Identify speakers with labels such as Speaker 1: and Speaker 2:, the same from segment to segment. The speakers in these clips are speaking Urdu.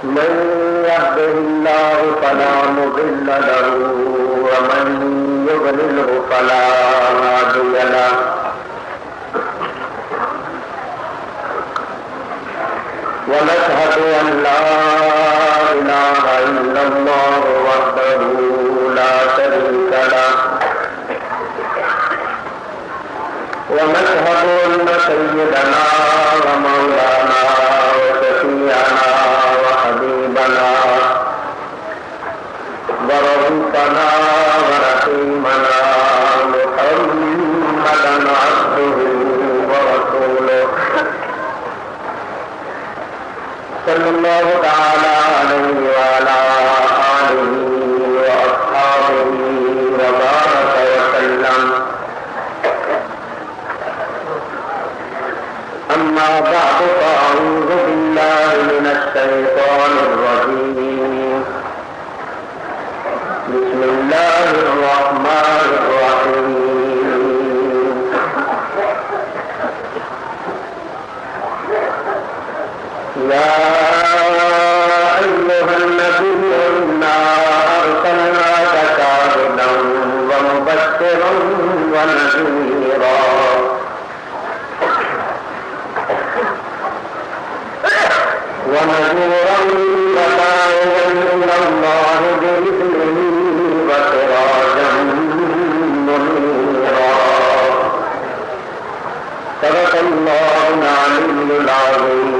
Speaker 1: من يهده الله فلا مضل له ومن يضلله فلا هادي له ونشهد أن لا إله إلا الله وحده لا شريك له ونشهد أن سيدنا ومولانا وشفيعنا وحبيبنا ورؤوفنا ورحيمنا محمدا عبده ورسوله صلى الله تعالى عليه وعلى آله وأصحابه وبارك وسلم. أما بعد فأعوذ بالله من الشيطان الرجيم. بسم الله الرحمن الرحيم. يا أيها النبي إنا أرسلناك شاهدا ومبشرا ونذيرا وداعيا إلى الله بإذنه وسراجا منيرا. صدق الله العلي العظيم.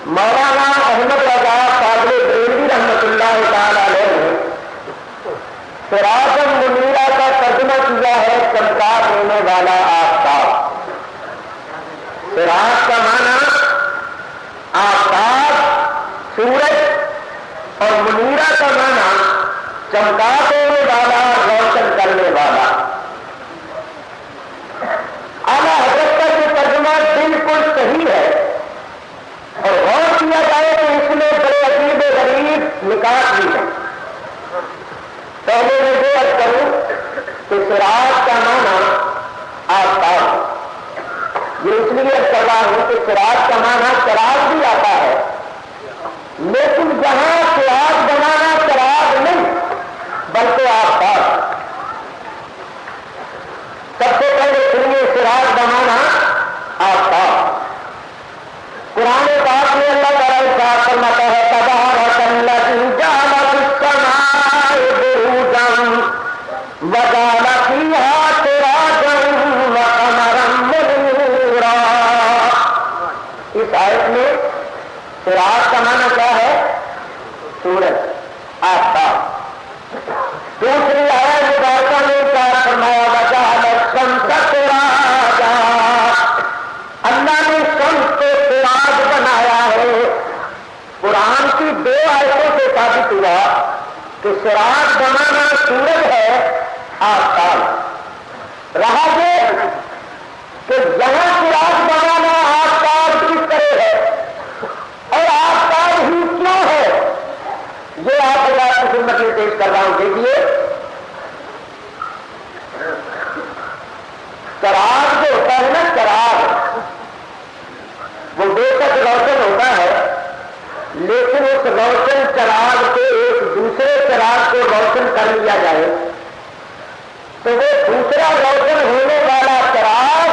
Speaker 1: مولانا احمد رضا قادری بریلوی رحمۃ اللہ تعالی علیہ نے سراج منیرہ کا ترجمہ کیا ہے چمکا دینے والا آفتاب. سراج کا معنی آفتاب سورج اور منیرہ کا معنی چمکا دینے والا روشن کرنے والا. اعلیٰ حضرت کا یہ ترجمہ بالکل صحیح ہے اور غور کیا جائے تو اس میں بڑے عجیب غریب نکات بھی ہیں. پہلے میں یہ عرض کروں کہ سراج کا معنی آفتاب. یہ اس لیے کر رہا ہوں کہ سراج کا معنی چراغ بھی آتا ہے، لیکن جہاں چراغ بنانا چراغ نہیں بلکہ آفتاب. سب سے پہلے سنیے سراج بنانا آفتاب. قرآن پاک میں اللہ تعالیٰ ارشاد فرماتا ہے تبارک الذی جعل فی السماء بروجا وجعل فیہا سراجا وقمرا منیرا. اس آیت میں سراج کا معنی کیا ہے؟ سورج، آفتاب. دوسری آیت مبارکہ میں ارشاد فرمایا وجعل الشمس سراجا. اللہ نے شمس کو سراج بنایا ہے. قرآن کی دو آیتوں سے ثابت ہوا کہ سراج بنانا سورج ہے، آفتاب. رہا یہ کہ یہاں سراج بنانا آفتاب کس طرح ہے اور آفتاب ہی کیوں ہے، یہ آپ اللہ کی خدمت میں پیش کر رہا ہوں. دیکھیے چراغ جو ہوتا ہے نا، چراغ وہ بے شک روشن ہوتا ہے، لیکن اس روشن چراغ کو ایک دوسرے چراغ کو روشن کر لیا جائے تو وہ دوسرا روشن ہونے والا چراغ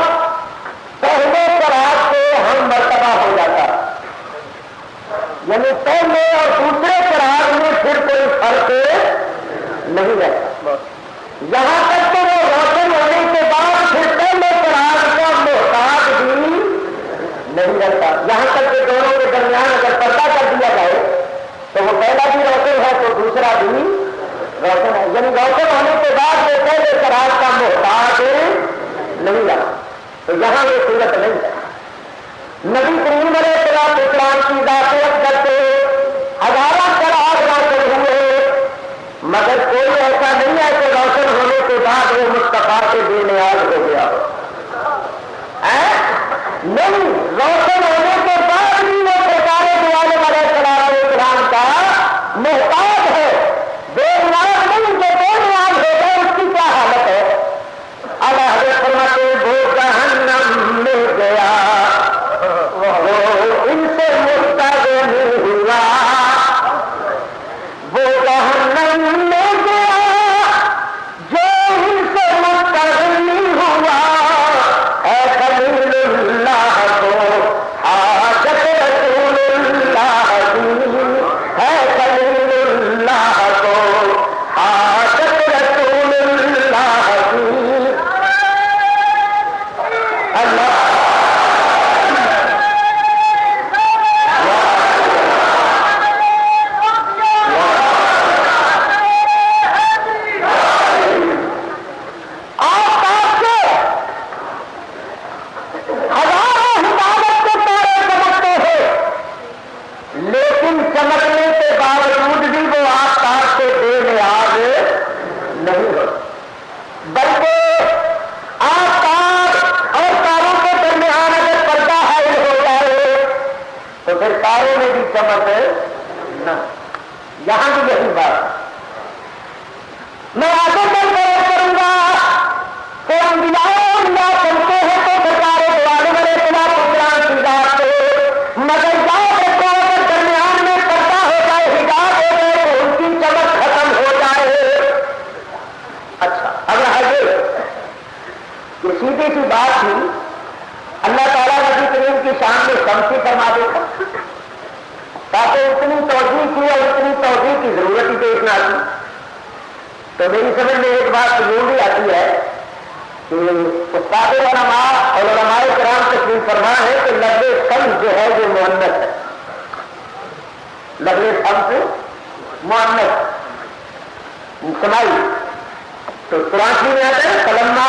Speaker 1: پہلے چراغ سے ہم مرتبہ ہو جاتا. یعنی پہلے اور دوسرے چراغ میں پھر کوئی فرق نہیں رہتا. یہاں تک کہ وہ روشن ہونے کے بعد پھر پہلے چراغ کا محتاج بھی نہیں رہتا. یہاں تک کہ دونوں کے درمیان اگر پردہ کر دیا جائے تو وہ پہلا بھی روشن ہے تو دوسرا بھی روشن ہے. یعنی روشن ہونے کے بعد وہ پہلے چراغ کا محتاج نہیں رہا. تو یہاں یہ صورت نہیں ہے. نبی کریم علیہ السلام کی داخلت کرتے ہزاروں چراغ روشن ہوئے، مگر کوئی ایسا نہیں ہے کہ روشن ہونے کے بعد وہ مصطفیٰ سے بے نیاز ہو گیا ہو. نہیں، روشن ہونے کے بعد بھی وہ سرکار دو عالم علیہ السلام کا محتاج ہے. بے نیاز نہیں، جو بے نیاز ہو گئے اس کی کیا حالت ہے؟ اعلیٰ حضرت فرماتے وہ جہنم میں گیا وہ ان سے مستغنی ہوا. وہ جہنم میں گیا جو ان سے مستغنی ہوا. اے خلیل اللہ کو حاجت رسول اللہ کی، اے خلیل اللہ کو حاجت رسول اللہ کی. اللہ چمکنے کے باوجود بھی وہ آفتاب سے بے نیاز نہیں ہو، بلکہ آفتاب اور تاروں کے درمیان اگر پردہ حائل ہو جائے تو پھر تاروں میں بھی چمک نہ. یہاں بھی یہی بات میں آگے چل کر کروں گا کہ انبیاء چلتے ہیں تو سرکار دو عالم علیہ السلام کی ذات سے، مگر یاد رکھو اگر درمیان میں پردہ ہو جائے، حجاب ہو جائے تو ان کی چمک ختم ہو جائے. اچھا اب رہا یہ سیدھی سی بات تھی. اللہ تعالیٰ نبی کریم کی شان میں شمسی فرما دیتا تاکہ اتنی توجہ کی اور اتنی توجہ کی ضرورت ہی پیش نہ آتی. تو میری سمجھ میں ایک بات یوں بھی آتی ہے کہ استاد علماء اور علماء کرام تشریف فرما ہے کہ لفظ سمجھ جو ہے وہ مؤنث ہے. لفظ سمجھ مؤنث سمائی تو قرآن میں آتا ہے فلما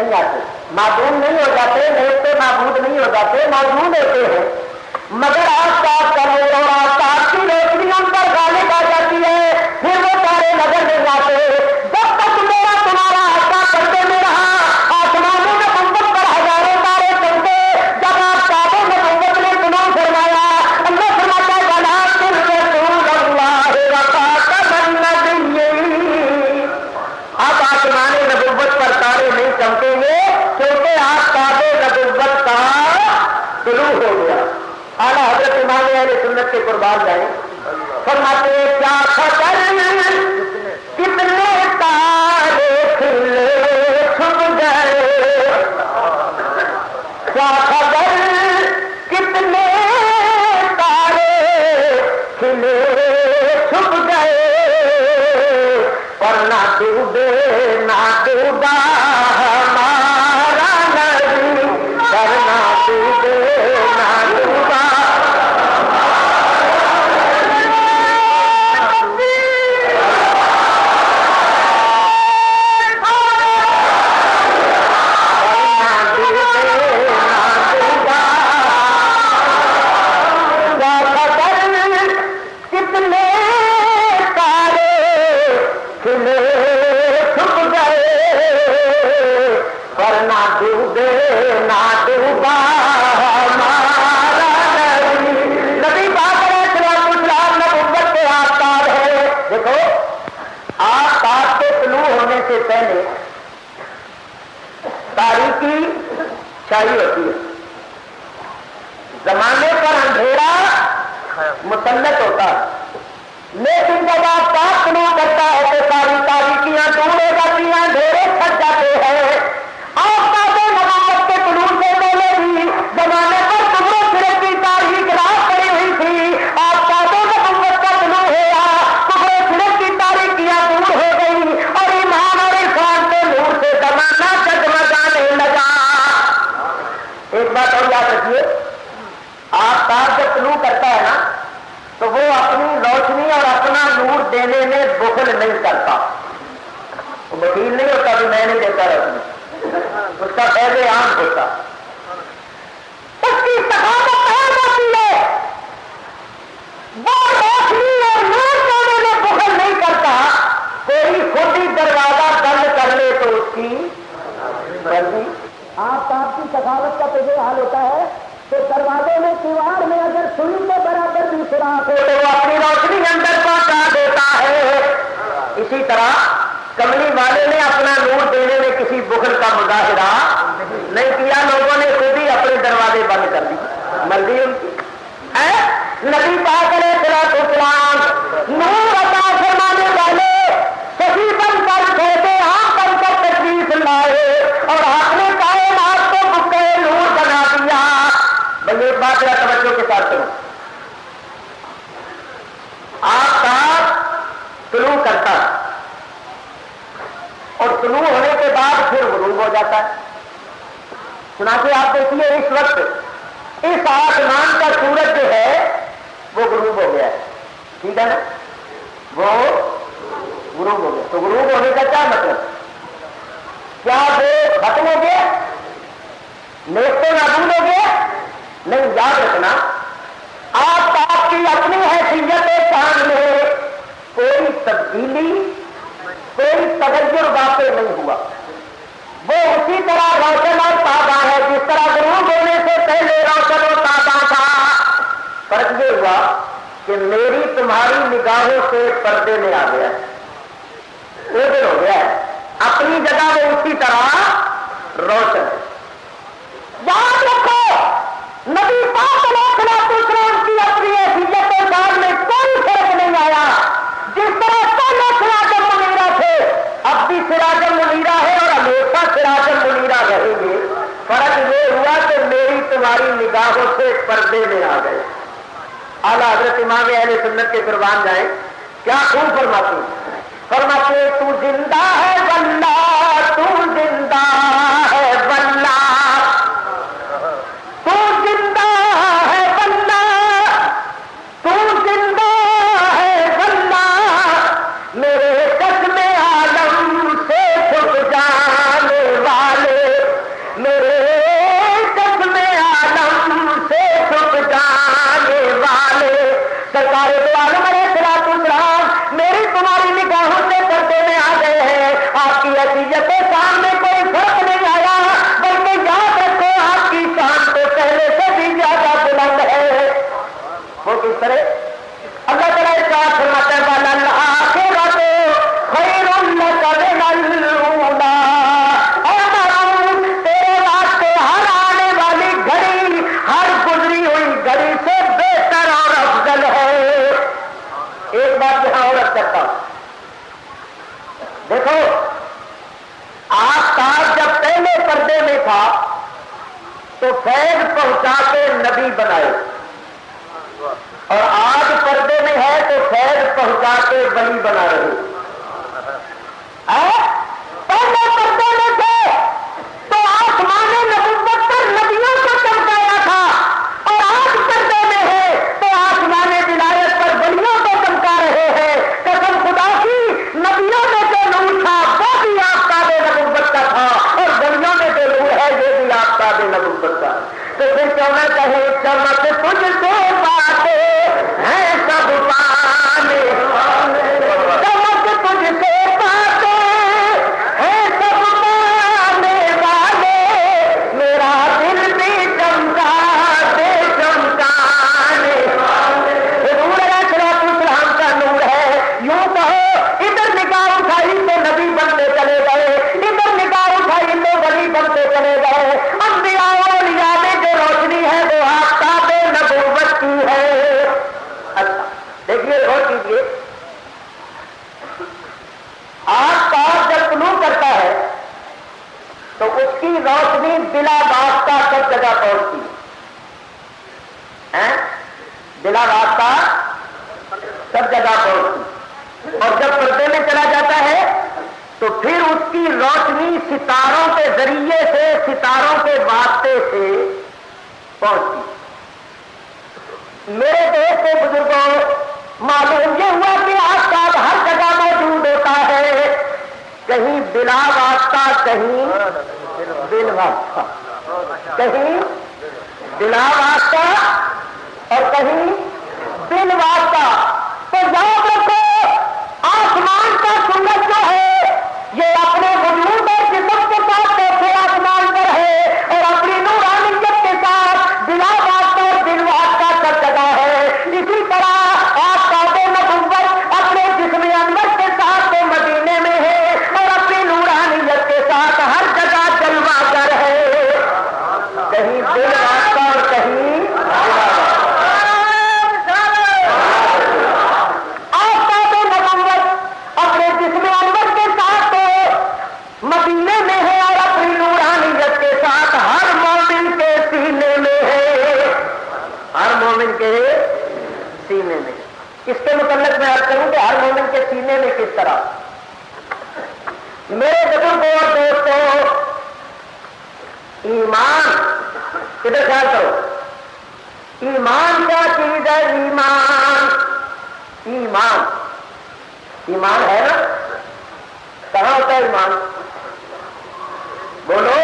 Speaker 1: نہیں آتے، معدوم نہیں ہو جاتے، نیک معبود نہیں ہو جاتے، موجود ہوتے ہیں، مگر آفتاب کا نور اور آفتاب کی روشنی ان پر غالب آ جاتی ہے، پھر وہ سارے نظر نہیں آتے۔ جب تک میرا تمہارا آقا پردے میں رہا، آسمانوں میں نبوت پر ہزاروں تارے چمکے، جب آفتاب نبوت نے طلوع فرمایا، اللہ فرماتا ہے ولکن رسول اللہ وخاتم النبیین۔ اب آسمان نبوت پر تارے نہیں چمکیں گے کیونکہ آفتاب نبوت کا طلوع ہو گیا۔ اعلیٰ حضرت امام اہل سنت کے قربان جائیں، فرماتے ہیں کیا خبر کتنے تارے کھلے چھپ گئے، کیا خبر کتنے تارے کھلے چھپ گئے، اور نہ ڈوبے نہ ڈوبا ہمارا نبی، پر نہ ڈوبے نہ ڈوبا۔ پہلے تاریخی شاہی ہوتی ہے، زمانے پر اندھیرا مسلط ہوتا ہے، لیکن جب آپ پاک طلوع کرتا ہے تو ساری تاریخیاں دور ہو جاتی ہیں، اندھیرے چھٹ جاتے ہیں۔ آفتاب نبوت کے طلوع سے پہلے بھی زمانے پر کفر و شرک کی تاریخ رات پڑی ہوئی تھی، آفتاب نبوت کا طلوع ہوا، کفر و شرک کی تاریخیاں دور ہو گئی، اور ایمان اور عرفان کے نور سے زمانہ جگمگانے لگا۔ ایک بات اور یاد رکھیے، آفتاب جب طلوع کرتا ہے نا تو وہ اپنی روشنی اور اپنا نور دینے میں بخل نہیں کرتا، وہ بخیل نہیں ہوتا کہ میں نہیں دیتا روشنی، اس کا فیض عام ہوتا، اس کی سخاوت عام ہوتی ہے، وہ روشنی اور نور دینے میں بخل نہیں کرتا۔ کوئی خود ہی دروازہ بند کر لے تو اس کی مرضی۔ آفتاب کی سخاوت کا تو یہ حال ہوتا ہے کہ دروازے میں کیوار میں اگر سوئی کے برابر بھی سوراخ ہو تو وہ اپنی روشنی اندر پہنچا دیتا ہے۔ اسی طرح کملی والے نے اپنا نور دینے میں کسی بخل کا مظاہرہ نہیں کیا، لوگوں نے خود ہی اپنے دروازے بند کر دی، مرضی ان کی ہے۔ نبی پاک علیہ الصلوۃ والسلام نور عطا فرمانے والے صحیح بن کر کھیتے آپ بن کر تشریف لائے اور آپ نے کائنات کو بکے نور بنا دیا۔ بھائی ایک بات ذرا توجہ کے ساتھ سنو، آفتاب طلوع کرتا ہے اور طلوع ہونے کے بعد پھر غروب ہو جاتا ہے۔ چنانچہ آپ دیکھیے اس وقت اس آسمان کا سورج جو ہے وہ غروب ہو گیا ہے، ٹھیک ہے نا، وہ غروب ہو گیا۔ تو غروب ہونے کا کیا مطلب، کیا وہ ختم ہو گیا، نیک تو نابود ہو گیا؟ نہیں، یاد رکھنا آپ کی اپنی حیثیت شان میں کوئی تبدیلی کوئی تغیر واقع نہیں ہوا، وہ اسی طرح روشن اور تازہ ہے جس طرح غروب ہونے سے پہلے روشن اور تازہ تھا۔ فرق یہ ہوا کہ میری تمہاری نگاہوں سے پردے میں آ گیا، اوجل ہو گیا ہے، اپنی جگہ وہ اسی طرح روشن ہے۔ یاد رکھو نبی پاک علیہ السلام کی اپنی حیثیت و شان میں کوئی فرق نہیں آیا۔ جس طرح پہلے سراج منیرہ تھے، اب بھی سراج منیرہ ہے اور ہمیشہ سراج منیرہ رہیں گے۔ فرق یہ ہوا کہ میری تمہاری نگاہوں سے پردے میں آ گئے۔ اعلیٰ حضرت امام اہل سنت کے قربان جائیں، کیا خوب فرماتے ہیں، فرماتے تو زندہ ہے واللہ، تو زندہ ہے واللہ، تو زندہ ہے واللہ، تو زندہ ہے واللہ، میرے قسم عالم سے چھپ جانے والے کرے. اللہ تعالیٰ ارشاد فرماتا ہے وَلَلْآخِرَةُ خَيْرٌ لَكَ مِنَ الْأُولَىٰ. اے محمود تیرے واسطے ہر آنے والی گھڑی ہر گزری ہوئی گھڑی سے بہتر اور افضل ہے. ایک بات یہاں اور کرتا ہوں. دیکھو آفتاب جب پہلے پردے میں تھا تو فیض پہنچا کے نبی بنائے, اور آج پردے میں ہے تو فیض پہنچا کے ولی بنا رہے. پہلے پردے میں تھے تو آسمان نبوت پر نبیوں کو چمکایا تھا, اور آج پردے میں ہے تو آسمان ولایت پر ولیوں کو چمکا رہے ہیں. قسم خدا کی نبیوں میں جو نور تھا وہ بھی آفتاب نبوت کا تھا, اور ولیوں میں جو نور ہے یہ بھی آفتاب نبوت کا. تو پھر کیوں نہ کہے چمک تجھ سے باتیں ہیں سب پانے, چمک تجھ سے باتیں ہیں سب پانے والے, میرا دل بھی چمکا دے چمکانے والے. نور علیہ السلام کا نور ہے. یوں کہو ادھر نگاہ اٹھائی تو نبی بنتے چلے گئے, ادھر نگاہ اٹھائی تو ولی بنتے چلے گئے. انبیاء اور اولیاء میں جو روشنی ہے وہ آفتاب نبوت کی ہے. اچھا دیکھیے غور کیجیے, آفتاب جب طلوع کرتا ہے تو اس کی روشنی بلا واسطہ سب جگہ پہنچتی ہے, بلا واسطہ سب جگہ پہنچتی. اور جب پردے میں چلا جاتا ہے تو پھر اس کی روشنی ستاروں کے ذریعے سے, ستاروں کے واسطے سے پہنچتی. میرے دیش کے بزرگوں معلوم یہ ہوا کہ آفتاب ہر جگہ موجود ہوتا ہے, کہیں بلا واسطہ, کہیں بل واسطہ, کہیں بلا واسطہ اور کہیں بل واسطہ. تو یاد رکھو آسمان کا سورج جو ہے یہ اپنے وجود اور جسم کے ساتھ ایسے آسمان پر ہے, اور اپنی نورانیت کے ساتھ بلا واسطہ اور بل واسطہ سب جگہ ہے. اسی طرح آفتاب نبوت اپنے جسم انور کے ساتھ تو مدینے میں ہے, اور اپنی نورانیت کے ساتھ ہر جگہ جلوہ گر ہے, کہیں بل واسطہ اور کہیں آفتاب نبوت اپنے جسم انور کے ساتھ تو مدینے میں ہے, اور اپنی نورانیت کے ساتھ ہر مومن کے سینے میں ہے, ہر مومن کے سینے میں. اس کے متعلق میں عرض کروں کہ ہر مومن کے سینے میں کس طرح. میرے بزرگوں اور دوستوں, ایمان کدھر خیال کرو, ایمان کیا چیز ہے؟ ایمان, ایمان, ایمان ہے نا, کہاں ہوتا ہے ایمان؟ بولو,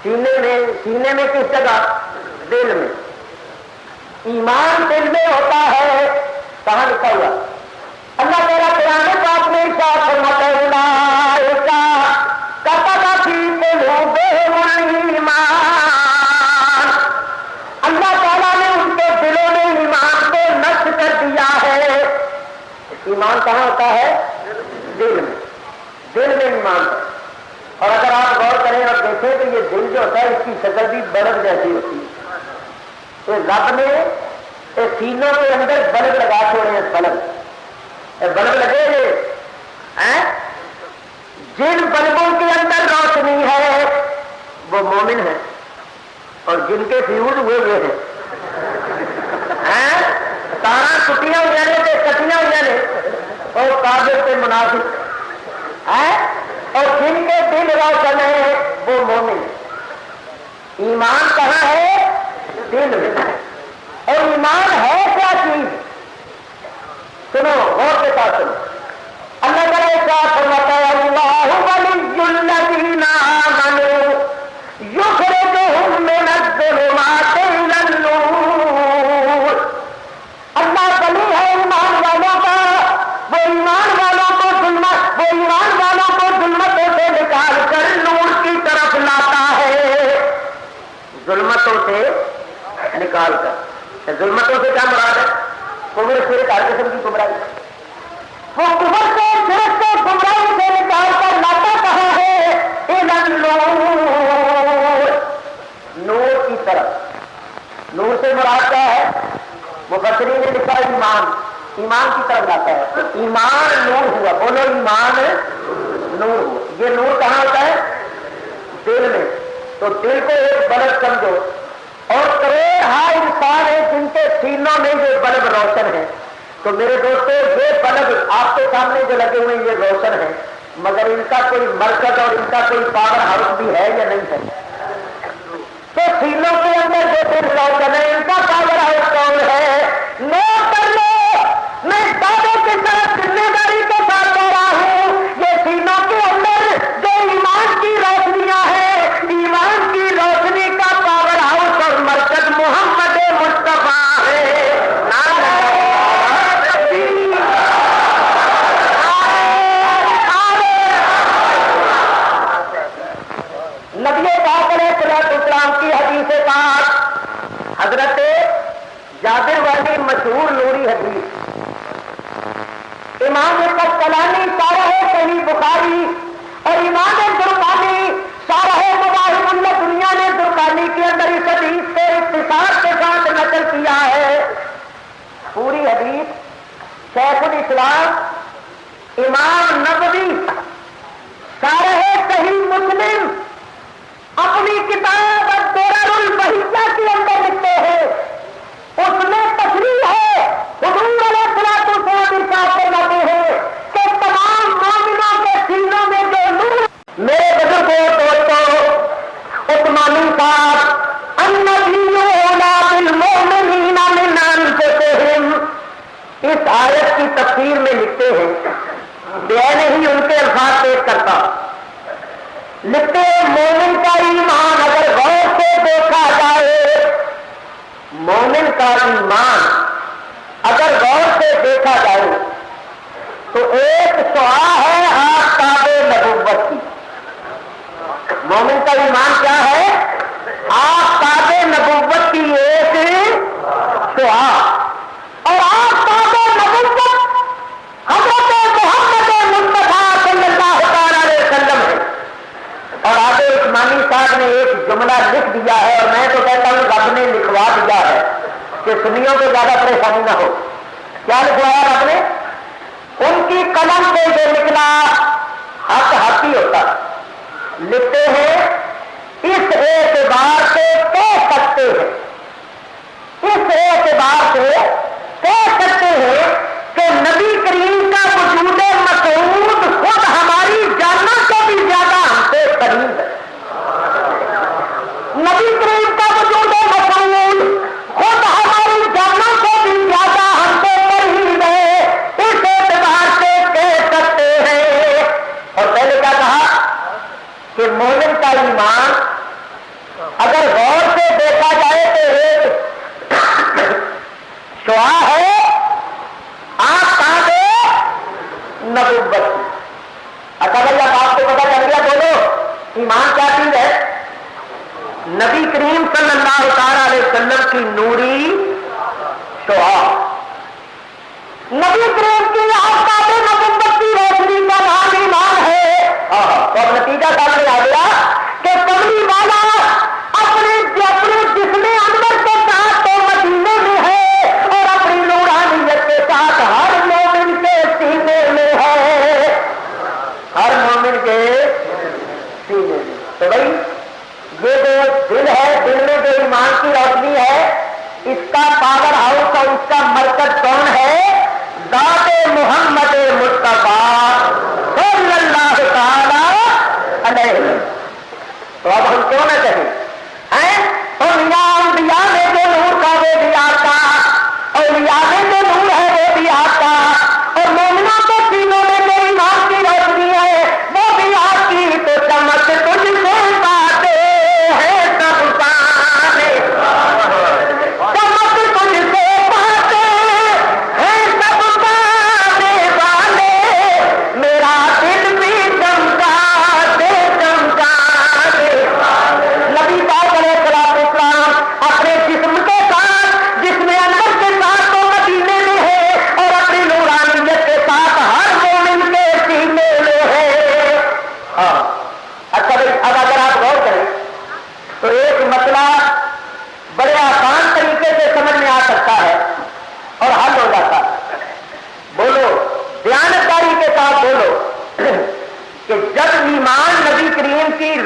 Speaker 1: سینے میں. سینے میں کس جگہ؟ دل میں. ایمان دل میں ہوتا ہے. کہاں لکھا ہوا؟ اللہ تعالیٰ قرآن پاک میں ارشاد فرماتا ہے اولئک کتب فی قلوبہم الایمان. اللہ تعالیٰ نے ان کے دلوں میں ایمان کو نقش کر دیا ہے. ایمان کہاں ہوتا ہے؟ دل میں. دل میں ایمان ہے. اور اگر آپ غور کریں اور دیکھیں تو یہ دل جو ہوتا ہے اس کی شکل بھی بلب جیسی ہوتی ہے. تو رب نے سینوں کے اندر بلب لگا چھوڑے ہیں. بلب لگے ہوئے ہیں. جن بلبوں کے اندر روشنی ہے وہ مومن ہے, اور جن کے فیوز ہوئے ہوئے ہیں تارا ٹوٹیاں ہوئی نے, کٹیاں ہوئی نے, اور کافر پہ منافق, اور جن کے دل روشن ہے وہ مومن. ایمان کہاں ہے؟ دل میں. اور ایمان ہے کیا چیز؟ سنو غور کے ساتھ سنو. اللہ تعالیٰ کیا فرماتا ہے اللہ ولی الذین آمنوا یخرجہم من الظلمات الی النور. اللہ ولی ہے ایمان والوں کا, وہ ایمان والوں کو ظلمتوں سے نکال کر نور کی طرف لاتا ہے. ظلمتوں سے نکال کر ظلمتوں سے کیا مراد ہے؟ کفر شرک ہر قسم کی گمراہی. وہ کفر سے شرک سے گمراہی سے نکال کر لاتا کہاں ہے؟ نور، نور کی طرف. نور سے مراد کیا ہے؟ مفسرین نے لکھا ایمان، ایمان کی طرف لاتا ہے. ایمان نور ہوا، بولو ایمان نور ہوا. یہ نور کہاں ہوتا ہے؟ دل میں. تو دل کو ایک بلب سمجھو اور کروڑ انسان ہیں جن کے سینوں میں یہ بلب روشن ہے. تو میرے دوستو یہ بلب آپ کے سامنے جو لگے ہوئے یہ روشن ہے، مگر ان کا کوئی مرکز اور ان کا کوئی پاور ہاؤس بھی ہے یا نہیں ہے؟ تو سینوں کے اندر جو دل روشن ہے ان کا پاور ہاؤس کون ہے؟ نو کر لو. میں دعوے کے ساتھ ذمہ داری کے ساتھ کہہ رہا ہوں، یہ سینوں کے اندر جو ایمان کی روشنیاں ہیں، ایمان کی روشنی کا پاور ہاؤس اور مرکز محمد مصطفیٰ ہے. نبی پاک علیہ السلام کی حدیث پاک، حضرت جابر والی مشہور نوری حدیث، امام قسطلانی شارح صحیح بخاری اور امام زرقانی شارح مواہب اللہ دنیا نے زرقانی کے اندر اس حدیث سے اختصار کے ساتھ نقل کیا ہے. پوری حدیث شیخ الاسلام امام نبوی شارح صحیح مسلم اپنی کتاب الدرر البہیہ کے اندر لکھتے ہیں. اس میں تشریح ہے، حضور علیہ الصلوۃ والسلام ارشاد فرماتے ہیں کہ تمام مومنوں کے سینوں میں جو نور. میرے بزرگوں دوستوں، عثمانی صاحب النبی اولیٰ بالمؤمنین من انفسہم اس آیت کی تفسیر میں لکھتے ہیں، میں نہیں ان کے الفاظ پیش کرتا. لکھتے ہیں مومن کا ایمان اگر غور سے دیکھا جائے، مومن کا ایمان اگر غور سے دیکھا جائے تو ایک شعاع ہے آفتاب نبوت کی. مومن کا ایمان کیا ہے؟ آفتاب نبوت کی ایک شعاع. اور آفتاب نبوت حضرت محمد مصطفیٰ صلی اللہ علیہ وسلم ہے. اور آگے عثمانی صاحب نے ایک جملہ لکھ دیا ہے، اور میں تو کہتا ہوں رب نے لکھوا دیا ہے کہ سنیوں کو زیادہ پریشانی نہ ہو. کیا لکھوایا رب نے؟ ان کی قلم سے جو نکلا حق حق ہی ہوتا. لکھتے ہیں اس اعتبار سے کہہ سکتے ہیں، اس اعتبار سے کہہ سکتے ہیں کہ نبی کریم کا وجود مسعود خود ہماری جانوں سے بھی زیادہ ہم سے قریب ہے. نبی کریم کا وجود مسعود خود ہماری جانوں سے بھی زیادہ ہم سے قریب ہے. اس اعتبار سے کہہ سکتے ہیں. اور پہلے کیا کہا کہ مومن کا ایمان اگر غور سے دیکھا جائے تو ایک شعاع ہے آفتاب نبوت. اچھا بھائی اب آپ کو پتا چل گیا، بولو ایمان کیا چیز ہے؟ نبی کریم صلی اللہ علیہ وسلم کی نوری شعاع، نبی کریم کی آفتاب نبوت کی روشنی کا نام ایمان ہے. تو اب نتیجہ سامنے آ گیا کہ کملی والا اپنے جسم انور کے ساتھ تو مدینے میں ہے اور اپنی نورانیت کے ساتھ ہر مومن کے سینے میں ہے، ہر مومن کے سینے میں. تو بھائی یہ جو دل ہے، دل میں جو ایمان کی روشنی ہے، اس کا پاور ہاؤس اور اس کا مرکز کون ہے؟ ذات محمد مصطفیٰ صلی اللہ تعالی علیہ وسلم. تو اب ہم کیوں نہ کہیں انبیاء میں جو نور کا وہ بھی آتا، اولیاء میں جو نور ہے وہ بھی آتا، اور مومنوں کے سینوں میں جو ایمان کی روشنی ہے وہ بھی آتی. تو چمک تجھ سے باتیں ہیں سب سامنے، چمک تجھ سے باتیں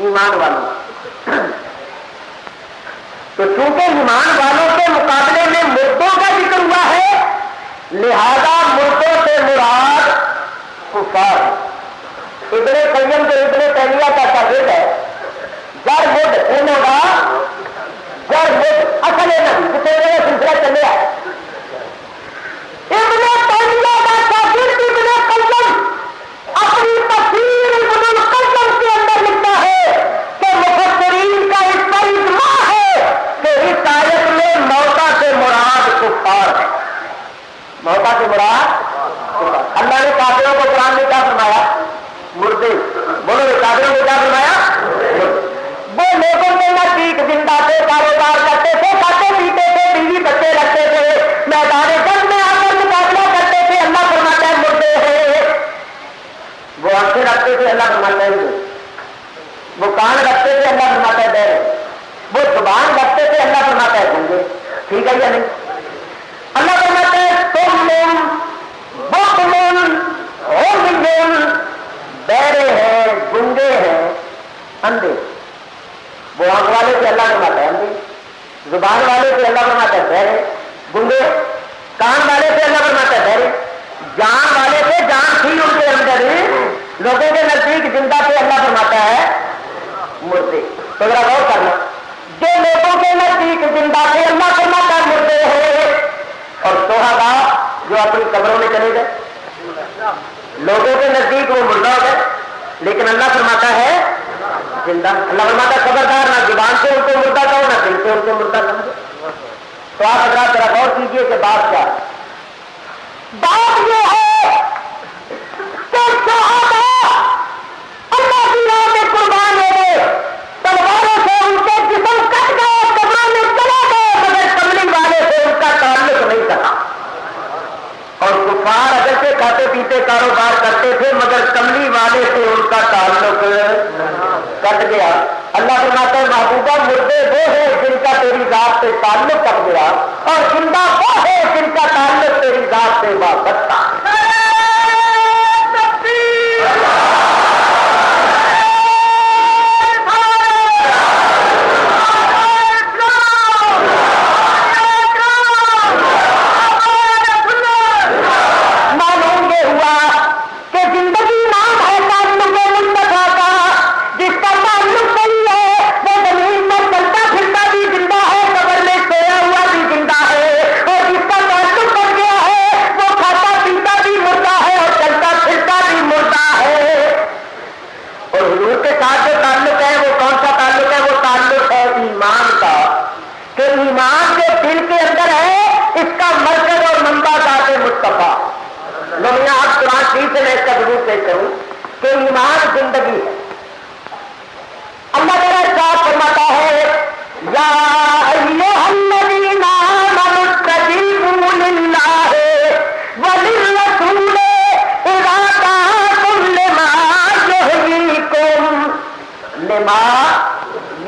Speaker 1: ایمان والوں. تو چونکہ ایمان والوں کے مقابلے میں مردوں کا ذکر ہوا ہے لہذا مردوں سے مراد کفار. ابن قیم جو ابن تیمیہ کا شاگرد ہے جڑ مد انہوں کا جڑ مد اصل نبی جتنے سلسلہ چلے ابن تیمیہ کا شاگرد ابن قیم اپنی تفسیر ابن القیم کے اندر لکھتا ہے کہ مفسرین کا اس پر اجماع ہے کہ اس آیت میں موتا سے مراد کفار ہے. موتا سے مراد اللہ نے کافروں کو قرآن میں کیا فرمایا؟ مردے. بولو کافروں کو کیا فرمایا؟ وہ لوگوں کے نزدیک زندہ تھے, کاروبار کرتے تھے, کھاتے پیتے تھے, بیوی بچے رکھتے تھے, میدان جنگ میں آ کر مقابلہ کرتے تھے. اللہ فرماتا ہے مردے ہیں. وہ آنکھیں رکھتے تھے, اللہ فرماتا ہے وہ کان رکھتے تھے, اللہ فرماتا ہے بہرے. وہ زبان رکھتے تھے, اللہ فرماتا ہے گنگے. ٹھیک ہے یا نہیں؟ اللہ فرماتا ہے تم بہرے ہیں, گنگے ہیں, اندھے. وہ آنکھ والے سے اللہ فرماتا ہے اندھے, زبان والے سے اللہ فرماتا ہے بہرے, گنگے. کان والے سے اللہ فرماتا ہے بہرے, جان والے سے جان تھی ان کے اندر, لوگوں کے نزدیک زندہ سے اللہ فرماتا ہے مردے. تو ذرا غور کرنا, جو لوگوں کے نزدیک زندہ سے اللہ فرماتا ہے مردے ہیں, اور شہداء جو اپنی قبروں میں چلے گئے, لوگوں کے نزدیک وہ مردہ ہو گئے لیکن اللہ فرماتا ہے زندہ. اللہ فرماتا ہے خبردار نہ زبان سے ان کو مردہ کہو نہ دل سے ان کو مردہ سمجھو. تو آپ حضرات ذرا غور کیجیے کہ بات کیا ہے. بات یہ ہے کہ صحابہ اللہ کی راہ میں قربان ہو گئے, تلواروں سے ان کے جسم کٹ گئے, قبروں میں چلے گئے, مگر کملی والے سے ان کا تعلق نہیں رہا. اور کفار اگر سے کھاتے پیتے کاروبار کرتے تھے مگر کملی والے سے ان کا تعلق کٹ گیا. اللہ فرماتا ہے محبوبہ مردے وہ ہیں جن کا تیری ذات سے تعلق کٹ گیا, اور زندہ وہ ہے جن کا تعلق تیری ذات سے وابستہ. کروں کہ ایمان زندگی ہے. اللہ تعالیٰ ارشاد فرماتا ہے یا ایھا الذین آمنوا استجیبوا للہ وللرسول اذا دعاکم لما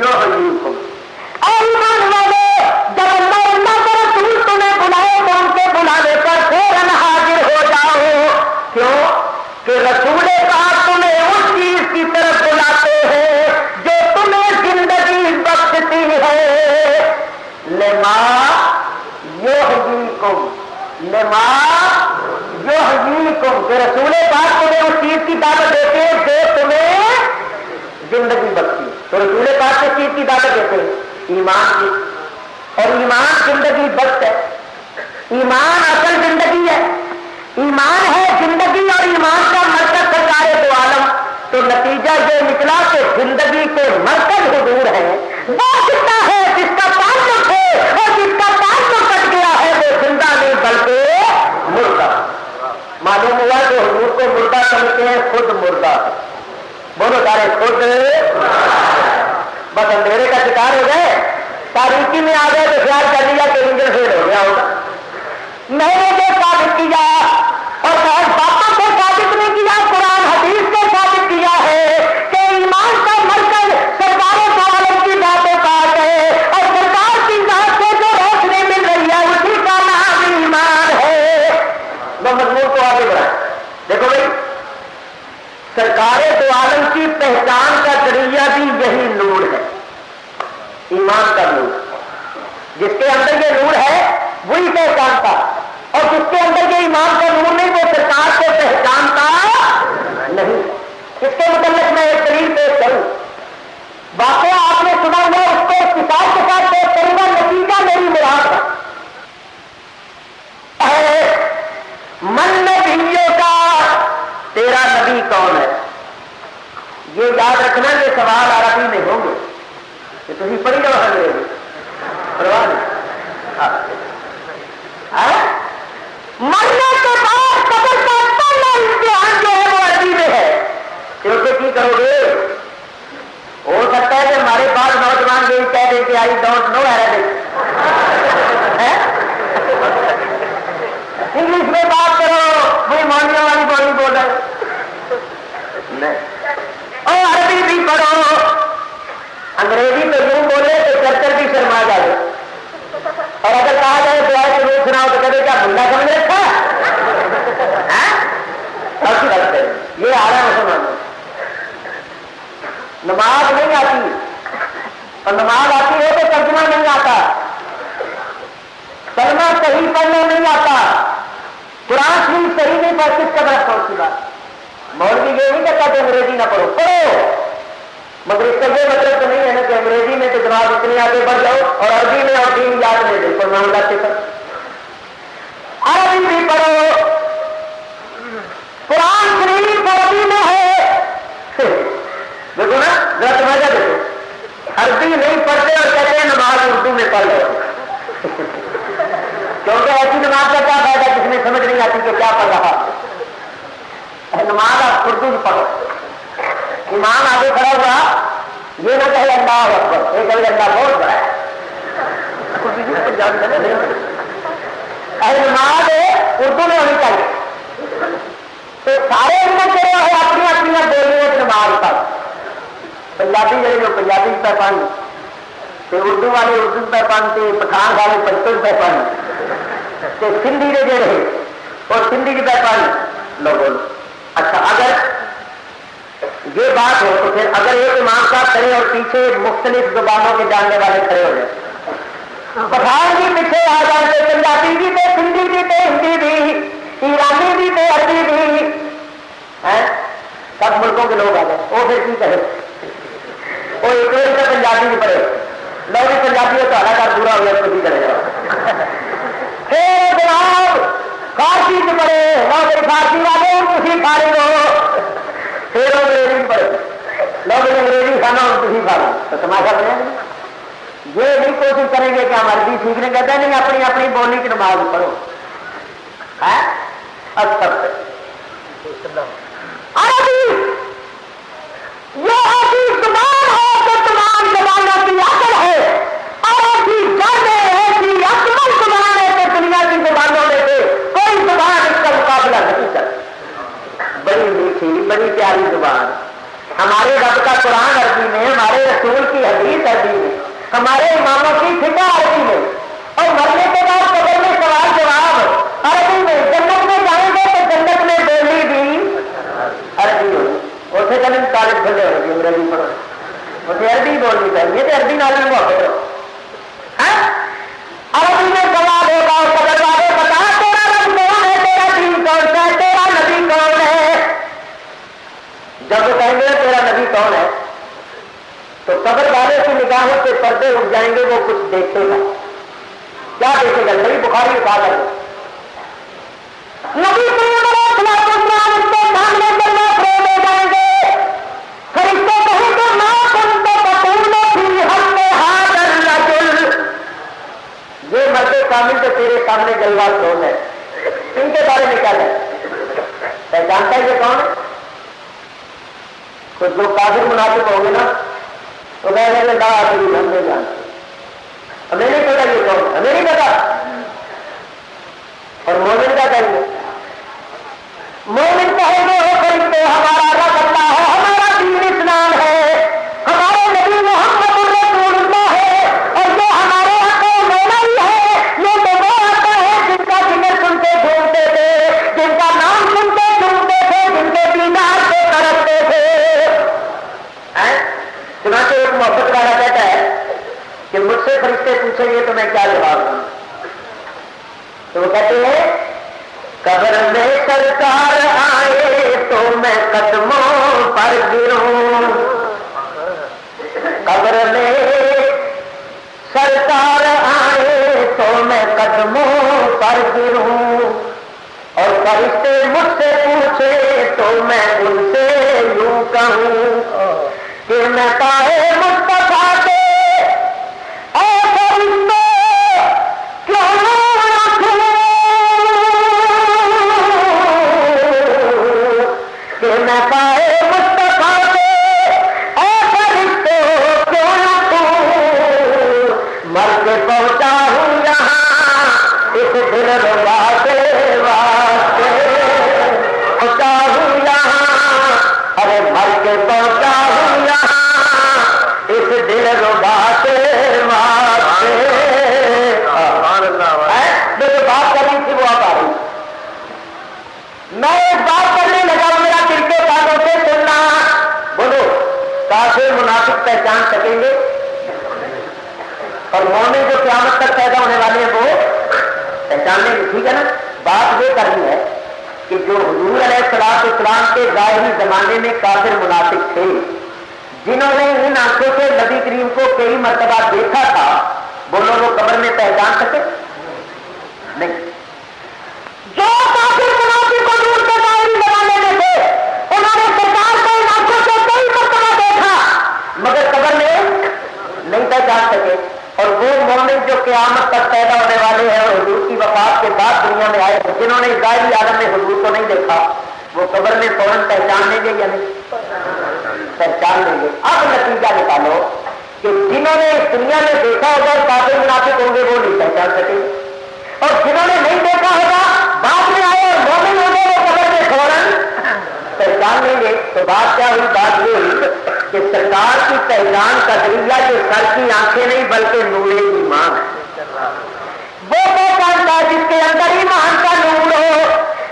Speaker 1: یحییکم. ایمان والے جب اللہ کا رسول تمہیں بلائے تو ان کے بلانے پر فوراً حاضر ہو جاؤ. کیوں کہ رسول پاک تمہیں اس چیز کی طرف بلاتے ہیں جو تمہیں زندگی بخشتی ہے. لما یحییکم, لما یحییکم, کہ رسول پاک تمہیں اس چیز کی دعوت دیتے ہیں جو تمہیں زندگی بخشتی. تو رسول پاک کس چیز کی دعوت دیتے ہیں؟ ایمان کی. اور ایمان زندگی بخش ہے. ایمان اصل زندگی ہے. ایمان ہے زندگی, اور ایمان کا مرکز سرکار دو عالم. تو نتیجہ یہ نکلا کہ زندگی کے مرکز حضور ہے. وہ زندہ ہے جس کا تعلق ہے, اور جس کا تعلق کٹ گیا ہے وہ زندہ نہیں بلکہ مردہ. معلوم ہوا کہ حضور کو مردہ سمجھتے ہیں, خود مردہ. بولو سارے خود بس اندھیرے کا شکار ہو گئے, تاریکی میں آ گئے تو خیال کر لیا کہ انجن فیل ہو گیا ہوگا. میں نے جو ثابت کیا اور بہت باتوں سے ثابت نہیں کیا, قرآن حدیث سے ثابت کیا ہے کہ ایمان کا مرکز سرکار دو عالم کی ذات پاک ہے, اور سرکار کی ذات سے جو روشنی مل رہی ہے اسی کا نام ایمان ہے. وہ مضمون کو آگے بڑھائیں. دیکھو بھائی, سرکار دو عالم کی پہچان کا ذریعہ بھی یہی ایمان کا نور. جس کے اندر یہ نور ہے وہی پہچانتا, اور جس کے اندر یہ ایمان کا نور نہیں وہ سرکار کو پہچانتا نہیں. اس کے متعلق میں ایک دلیل پیش کروں. واقعہ آپ نے سنا ہوا, اس کو کتاب کے ساتھ پیش کروں گا, نتیجہ میری مراد ہے. من نبیوں کا, تیرا نبی کون ہے؟ یہ یاد رکھنا یہ سوال عربی میں ہوں گے کہ تھی پڑھی جاؤ انگریزی پرواہ نہیں. مرنے کے بعد قبر کا پہلا امتحان جو ہے وہ عربی میں ہے. کیونکہ کی کرو گے, ہو سکتا ہے کہ ہمارے بعض نوجوان یہی کہہ دیں کہ I don't know Arabic, English میں بات کرو, وہی مولویوں والی بولی بول رہے, اور عربی بھی پڑھو. انگریزی تو یوں بولے تو چرچر بھی شرما جائے, اور اگر کہا جائے دعائے شروع سناؤ تو کہتے کیا بندہ سمجھ رکھا ہے. یہ آ رہا ہے مسلمانوں. نماز نہیں آتی, اور نماز آتی ہے تو ترجمہ نہیں آتا, کلمہ صحیح پڑھنا نہیں آتا, قرآن شریف صحیح نہیں پڑھ, کس کا بات کون سی بات. مولوی یہ نہیں کہتا کہ انگریزی نہ پڑھو, پڑھو, مگر اس کا یہ مطلب تو نہیں ہے نا کہ انگریزی میں تو جناب اتنی آگے بڑھ جاؤ اور عربی میں اور دین یاد نہیں دے پر معاملہ سے عربی بھی پڑھو. قرآن شریف عربی میں ہے, دیکھو نا ذرا سمجھا, دیکھو عربی نہیں پڑھتے اور کہتے ہیں نماز اردو میں پڑھ لو, کیونکہ ایسی نماز کا کیا فائدہ جس میں سمجھ نہیں آتی کہ کیا پڑھ رہا. نماز آپ اردو میں پڑھو. ایمان آگے کھڑا ہوا, یہ نہ کہے اللہ اکبر, یہ کہے اللہ بہت بڑا ہے. نماز اردو میں ہونی چاہیے. تو سارے علم چلے ہوئے اپنی اپنی بولنے نماز پر. پنجابی جڑے جو پنجابی پہ پڑھیں, اردو والے اردو پہ پڑھتے, پٹھان والے پشتو پہ پڑھیں, سندھی کے جڑے اور سندھی پہ پڑھیں لوگوں. اچھا اگر یہ بات ہو تو پھر اگر ایک امام صاحب کھڑے اور پیچھے مختلف زبانوں کے جاننے والے کھڑے ہو جائیں, پٹھان بھی پیچھے آ جاتے, پنجابی بھی تھے, سندھی بھی تھے, ہندی بھی, ایرانی بھی تھے, عربی بھی, سب ملکوں کے لوگ آ گئے. وہ پھر کی کہے, وہ ایک کا پنجابی بھی پڑھے, لو بھی پنجابی ہے تو ہمارا کار پورا ہو گیا, اس کو بھی کرے گا. پھر جناب فارسی سے پڑھے, لو پھر فارسی والے تھی کھانے ہو, پھر وہ انگریزی پڑھے, لو پھر انگریزی کھانا ہو تھی کھانا, تو تماشا بنے. یہ نہیں کوشش کریں گے کہ ہم عربی سیکھنے کہتے ہیں نہیں, اپنی اپنی بولی کی نماز پڑھو. عربی یہ ایسی زبان ہے کہ تمام زبانوں کی اصل ہے, اور ایسی جڑ ایسی اکمل زبان ہے کہ دنیا کی زبانوں میں سے کوئی زبان اس کا مقابلہ نہیں کرتی. بڑی میٹھی بڑی پیاری زبان. ہمارے رب کا قرآن عربی میں, ہمارے رسول کی حدیث عربی میں, ہمارے اماموں کی فقہ عربی میں, اور مرنے کے بعد قبر میں سوال جواب عربی میں. جنت میں جائیں گے تو جنت میں بولی بھی عربی ہوگی. اتنے کبھی کالج کھلے ہوگی انگریزی پڑھو, اتنے عربی بولنی چاہیے, تو عربی نال میں محبت کرو. عربی میں سوال ہوگا, قبر والے بتا تیرا رب کون ہے, تیرا دین کون سا ہے, تیرا نبی کون ہے. جب وہ کہیں گے تیرا نبی کون ہے تو قبر والے کی نگاہوں سے پردے اٹھ جائیں گے, وہ کچھ دیکھے گا. کیا دیکھے گا؟ صحیح بخاری اٹھا کر نبی اس کے سامنے کرنا کھڑے ہو جائیں گے. فرشتے کہیں گے ماں تم تو بطول تھی ہم نے ہاتھ الرجل, یہ مرد کامل تو تیرے سامنے جلوہ کون ہے, ان کے بارے میں کیا ہے پہچانتا ہے یہ کون ہے؟ کچھ جو کافر منافق ہوں گے نا تو کہہ رہے ہیں لا آخری ہم نہیں جانتے, ہمیں نہیں پتا یہ کون, ہمیں نہیں پتا. اور مومن کا کہیں گے, مومن کہیں گے ہو فرشتے ہمارا رب اللہ ہے, ہمارا دین اسلام ہے, ہمارے نبی محمد رسول اللہ ہے, اور یہ ہمارے حق مولا ہی ہے. یہ تو وہ آتا ہے جن کا ذکر سنتے ڈھونڈتے تھے, جن کا نام سنتے ڈھونڈتے تھے, جن کے دینار سے تڑپتے تھے. چنانچہ ایک محبت والا کہتا ہے فرشتے پوچھیں گے تو میں کیا جواب دوں؟ تو وہ کہتے ہیں قبر میں سرکار آئے تو میں قدموں پر گروں، قبر میں سرکار آئے تو میں قدموں پر گروں، اور فرشتے مجھ سے پوچھے تو میں ان سے یوں کہوں کہ میں پائے مصطفیٰ کے اے فرشتے کیوں کہ میں پائے مصطفیٰ کے اے فرشتے کیوں مر کے پہنچا ہوں یہاں اس دل ربا کے واسطے، پہنچا ہوں یہاں، ارے مر کے پہنچا ہوں یہاں اس دل ربا کے واسطے۔ میں جو بات کر رہی تھی وہ اب آ رہی، میں ایک بات کرنے لگا، میرا دل کے کانوں سے سننا، بولو کافر منافق پہچان سکیں گے؟ اور مومن جو قیامت تک پیدا ہونے والے ہیں وہ پہچاننے کی، ٹھیک ہے نا؟ بات یہ کرنی ہے کہ جو حضور علیہ الصلوۃ والسلام کے ظاہری زمانے میں کافر منافق تھے، جنہوں نے ان آنکھوں سے نبی کریم کو کئی مرتبہ دیکھا تھا، بولو وہ قبر میں پہچان سکے؟ نہیں۔ جو کافر منافق حضور کے ظاہری زمانے میں تھے، انہوں نے سرکار کو ان آنکھوں سے کئی مرتبہ دیکھا مگر قبر میں نہیں پہچان سکے، اور وہ مومن جو قیامت تک پیدا ہونے والے ہیں اور حضور کی وفات کے بعد دنیا میں آئے، جنہوں نے ظاہری عالم میں حضور کو نہیں دیکھا، وہ قبر میں فوراً پہچان لیں گے یا نہیں؟ پہچان لیں گے۔ اب نتیجہ نکالو کہ جنہوں نے اس دنیا میں دیکھا ہوگا کافر منافق ہوں گے وہ نہیں پہچان سکیں گے، اور جنہوں نے نہیں دیکھا ہوگا بعد میں آئے اور مومن ہوں گے وہ قبر میں فوراً پہچان لیں گے۔ تو بات کیا ہوئی؟ بات یہ ہوئی کہ سرکار کی پہچان کا ذریعہ جو سر کی آنکھیں نہیں بلکہ نور ایمان ہے، وہ پہچانتا ہے جس کے اندر ایمان کا نور ہو،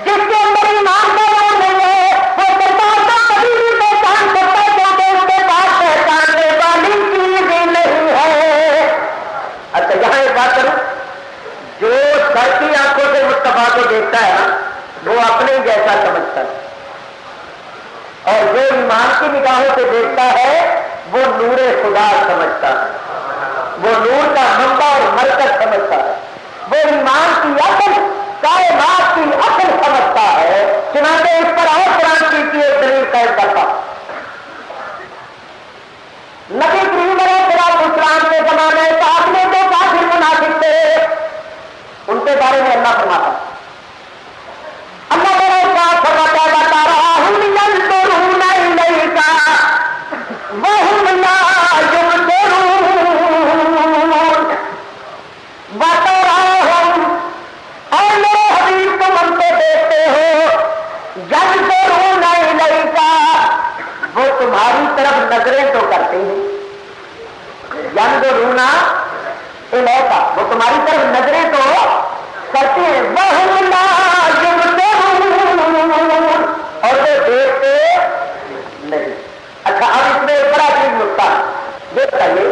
Speaker 1: جس کے اندر ایمان کا نور نہیں ہے وہ سرکار کا کبھی بھی پہچان سکتا ہے، کیونکہ اس کے پاس پہچاننے والی چیز ہی نہیں ہے۔ اچھا یہاں ایک بات کروں، جو سر کی آنکھوں سے مصطفیٰ کو دیکھتا ہے نا وہ اپنے جیسا سمجھتا ہے، اور جو ایمان کی نگاہوں سے دیکھتا ہے وہ نور خدا سمجھتا ہے، وہ نور کا منبع اور مرکز سمجھتا ہے، وہ ایمان کی اصل کائنات کی اصل سمجھتا ہے۔ چنانچہ اس پر اور قرآن کی ایک دلیل قائم کرتا، نبی کریم علیہ السلام کے زمانے پاک میں جو کافر منافق تھے ان کے بارے میں اللہ فرماتا، اللہ میرے ساتھ فرماتا بتا رہا ہوں ينظرون إليك وهم لا يبصرون وتراهم، اے میرے حبیب تم ان کو دیکھتے ہو، ينظرون إليك وہ تمہاری طرف نظریں تو کرتے ہیں، ينظرون إليك وہ تمہاری طرف نظریں تو کرتے ہیں، وهم لا يبصرون اور وہ دیکھتے نہیں۔ اچھا اب اس میں ایک بڑا چیز نقطہ یہ بتائیے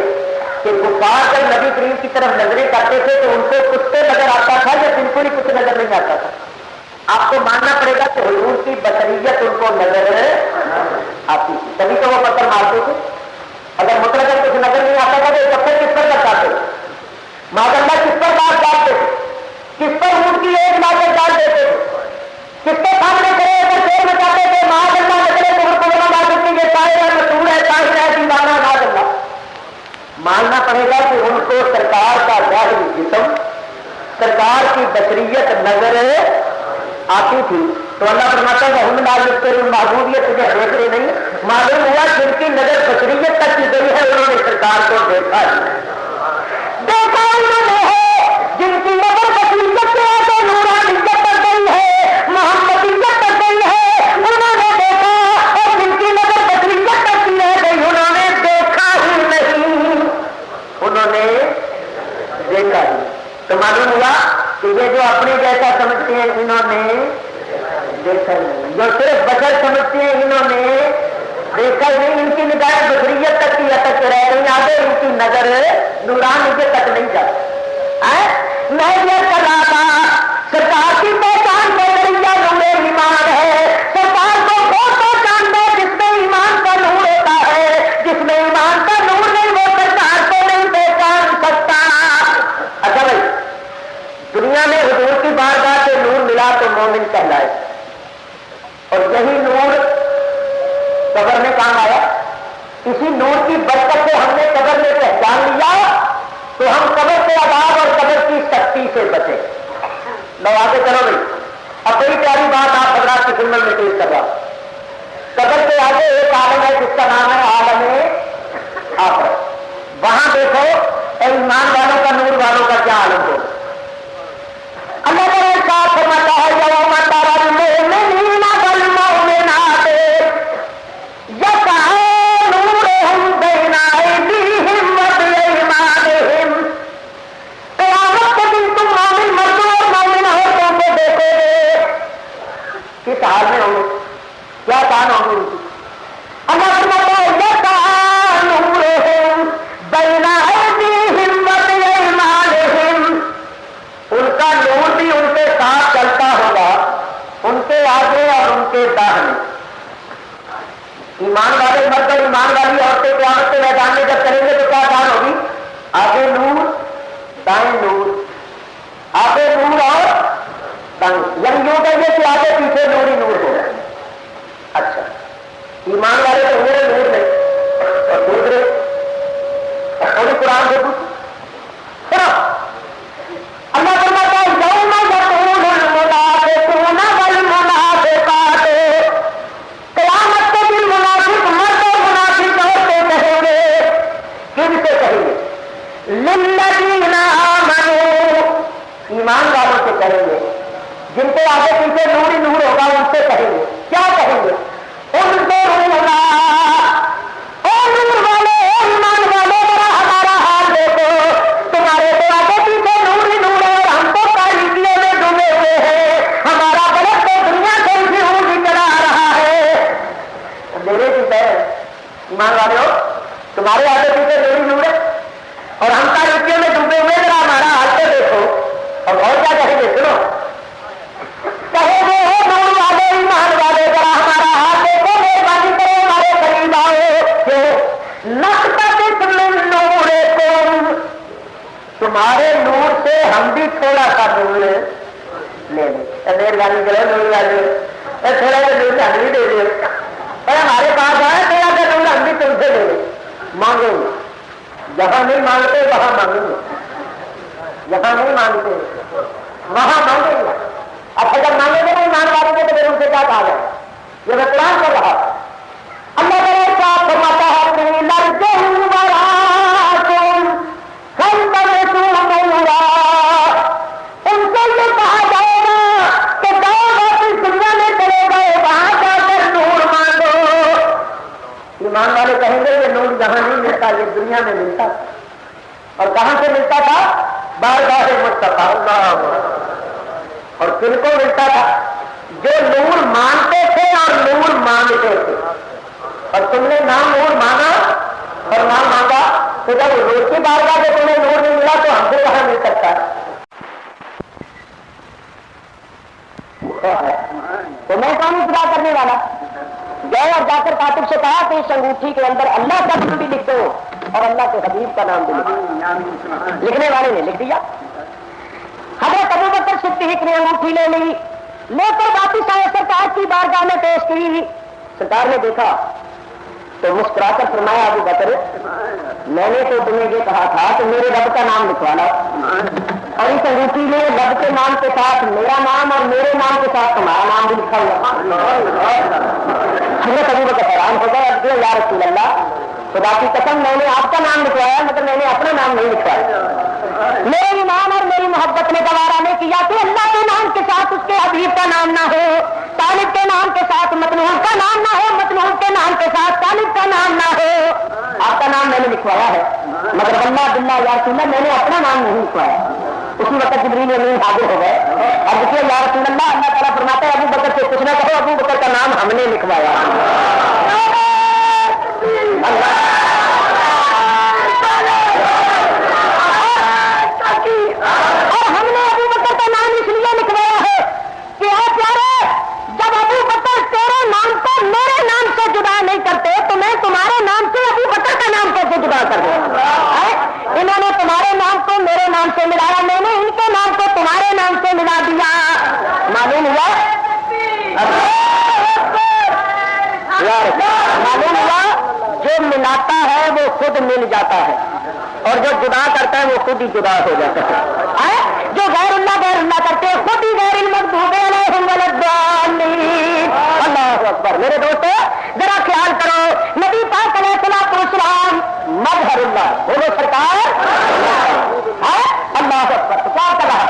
Speaker 1: کہ کفار جب نبی کریم کی طرف نظریں کرتے تھے تو ان کو کچھ سے نظر آتا تھا یا بالکل ہی کچھ نظر نہیں آتا تھا؟ آپ کو ماننا پڑے گا کہ حضور کی بصریت ان کو نظر آتی تھی، تبھی تو وہ پتھر مارتے تھے۔ اگر مطلق کچھ نظر نہیں آتا تھا تو یہ پتھر کس پر لگاتے تھے؟ معذاللہ کس پر بات ڈالتے تھے؟ کس پر اونٹ کی ایک لاکت ڈال دیتے تھے؟ کس کے سامنے کرے اگر شیر میں چاہتے تھے معذاللہ نکلے تو ان کو بنا معذرت کی یہ شاعر ہے، مسہور ہے، شاعر ہے، دیوانہ، معذاللہ۔ ماننا پڑے گا کہ ان کو سرکار کا ظاہری جسم، سرکار کی بصریت نظر آتی تھی، تو اللہ فرماتا ہے ہم نازک کریں محبوب یہ تجھے دیکھ رہے نہیں، معلوم ہوا جن کی نظر بصریت تک کی گئی ہے انہوں نے سرکار کو دیکھا دیکھا انہوں نے ہے، جن کی نظر بصریت سے آگے نورانیت تک گئی ہے، محمدیت تک گئی ہے، انہوں نے دیکھا، اور جن کی نظر بصریت تک کی ہے گئی انہوں نے دیکھا ہی نہیں، انہوں نے دیکھا ہی۔ تو معلوم ہوا کہ یہ جو اپنے جیسا سمجھتے ہیں انہوں نے دیکھا ہی نہیں، جو صرف بشر سمجھتے ہیں انہوں نے دیکھا ہی نہیں، ان کی نگاہیں بصریت تک کی اٹک رہ رہی، آگے ان کی نظر نوران مجھے تک نہیں جاتا. میں یہ کر رہا تھا سرکار کی پہچان نوریا نور ایمان ہے. سرکار کو وہ پہچان دو جس میں ایمان کا نور ہوتا ہے. جس میں ایمان کا نور نہیں وہ سرکار کو نہیں پہچان سکتا. اچھا بھائی دنیا میں حضور کی بارگاہ سے نور ملا تو مومن کہلائے اور یہی نور قبر میں کام آیا. اسی نور کی برکت سے ہم نے قبر میں پہچان لیا تو ہم قبر کے عذاب اور قبر کی سختی سے بچے. لو آگے چلو بھائی اب بڑی پیاری بات آپ حضرات کی خدمت میں پیش کر رہا ہوں. قبر کے آگے ایک عالم ہے جس کا نام ہے عالم آخرت. وہاں دیکھو ایمان والوں کا نور والوں کا کیا عالم ہو. اللہ تعالیٰ ارشاد فرماتا ہے یوم تری المؤمنین والمؤمنات یسعی نورہم بین ایدیہم وبایمانہم. قیامت کے دن تم مومن مردوں اور مومن عورتوں کو دیکھو گے کس حال میں ہوں گے, کیا کام ہوں گے. اللہ فرماتا ہے یسعی نورہم بین ایدیہم وبایمانہم. ان کا نور بھی ان کے ساتھ چلتا ہوگا ان کے آگے اور ان کے داہنے. ایمان والے مرد اور ایمان والی عورتیں قیامت کے میدان میں جب چلیں گے تو کیا کام ہوگی. آگے نور دائیں نور, آگے نور اور دائیں, یعنی یوں کہیے کہ آگے پیچھے نور ہی نور ہوگا. اچھا ایمان والے تو میرے نور نہیں اور دوسرے اور قرآن سے پوچھ اللہ فرماتا ہے یوم یقول المنافقون والمنافقات. قیامت کے دن منافق مرد اور منافق عورتیں کہیں گے. کن سے کہیں گے؟ للذین آمنوا, ایمان والوں سے کہیں گے جن کے آگے پیچھے نور ہی نور ہوگا. ان سے کہیں گے کیا کہیں گے؟ انظرونا, اے نور والے اے ایمان والے ذرا ہمارا حال دیکھو. تمہارے تو آگے پیچھے نور ہی نور ہے اور ہم تو تاریکیوں میں ڈوبے ہوئے ہیں. ہمارا غلط تو دنیا سے ہی ہوں نکل آ رہا ہے. میرے کی بہن ایمان والے ہو تمہارے آگے پیچھے نور ہی نور ہے اور ہم تاریکیوں میں ڈوبے ہوئے. ذرا ہمارا حال تو دیکھو. اور کیا کہیں گے سنو کہیں گے ہو نور والے ایمان والے ذرا ہمارا حال دیکھو. مہربانی کرو ہمارے قریب آؤ. نقطۃ من نورکم, تمہارے نور سے ہم بھی تھوڑا سا نور لے لیں. مہربانی کرو نور والے تھوڑا سا نور ہم بھی دے دیں. اور ہمارے پاس آئے تھوڑا سا نور ہم بھی تم سے لے لیں. مانگیں گے جہاں نہیں مانگتے وہاں مانگیں گے. جہاں نہیں مانگتے وہاں مانگیں گے. اب اگر مانگیں گے نہیں مان والوں گے تو پھر ان سے کیا کہا جائے. یہ میں قرآن کر رہا. اللہ تعالیٰ صاحب فرماتا ہے ان سے یہ کہا جائے گا کہ جاؤ واپس دنیا میں چلے گئے وہاں جا کر نور مانگو. ایمان والے کہیں گے یہ نور جہاں نہیں ملتا یہ دنیا میں ملتا. اور کہاں سے ملتا تھا؟ بارگاہ مصطفیٰ. اور کن کو ملتا تھا؟ جو نور مانتے تھے اور نور مانگتے تھے. اور تم نے نہ نور مانا اور نہ مانگا تو جب روز کی بارگاہ سے تمہیں نور نہیں ملا تو ہم سے کہاں مل سکتا ہے. تو میں کون خدا کرنے والا گئے اور جا کر کاتب سے کہا کہ اس انگوٹھی کے اندر اللہ کا نام بھی لکھ دو اور اللہ کے حبیب کا نام بھی لکھ دو. لکھنے والے نے لکھ دیا. حضرت ابو بکر صدیق نے انگوٹھی لے لی, لے کر واپس آئے سرکار کی بارگاہ میں پیش کی. سرکار نے دیکھا تو مسکرا کر فرمایا ابو بکر میں نے تو تمہیں یہ کہا تھا کہ میرے رب کا نام لکھوا لاؤ اور اس انگوٹھی میں رب کے نام کے ساتھ میرا نام اور میرے نام کے ساتھ تمہارا نام بھی لکھا ہوا. حضرت ابو بکر حیران ہو گئے یا رسول اللہ خدا کی قسم میں نے آپ کا نام لکھوایا مگر میں نے اپنا نام نہیں لکھوایا. میرے ایمان اور میری محبت نے گوارا نہیں کیا کہ اللہ کے نام کے ساتھ اس کے حبیب کا نام نہ ہو, طالب کے نام کے ساتھ مطلوب کا نام نہ ہو, مطلوب کے نام کے ساتھ طالب کا نام نہ ہو. آپ کا نام میں نے لکھوایا ہے مگر واللہ باللہ یا رسول اللہ میں نے اپنا نام نہیں لکھوایا. اسی وقت جبریل امین حاضر ہو گئے اور دیکھیے یا رسول اللہ اللہ تعالیٰ فرماتا ہے ابو بکر سے کچھ نہ کہو, ابو بکر کا نام ہم نے لکھوایا. ملاتا ہے وہ خود مل جاتا ہے، اور جو جدا کرتا ہے وہ خود ہی جدا ہو جاتا ہے۔ جو غیر اللہ کرتے ہیں خود ہی غیر المغضوب علیہم ولا الضالین۔ اللہ اکبر۔ میرے دوستو ذرا خیال کرو، نبی پاک علیہ الصلوۃ والسلام مظہر اللہ، بولو سرکار اللہ اکبر۔ کیا کہا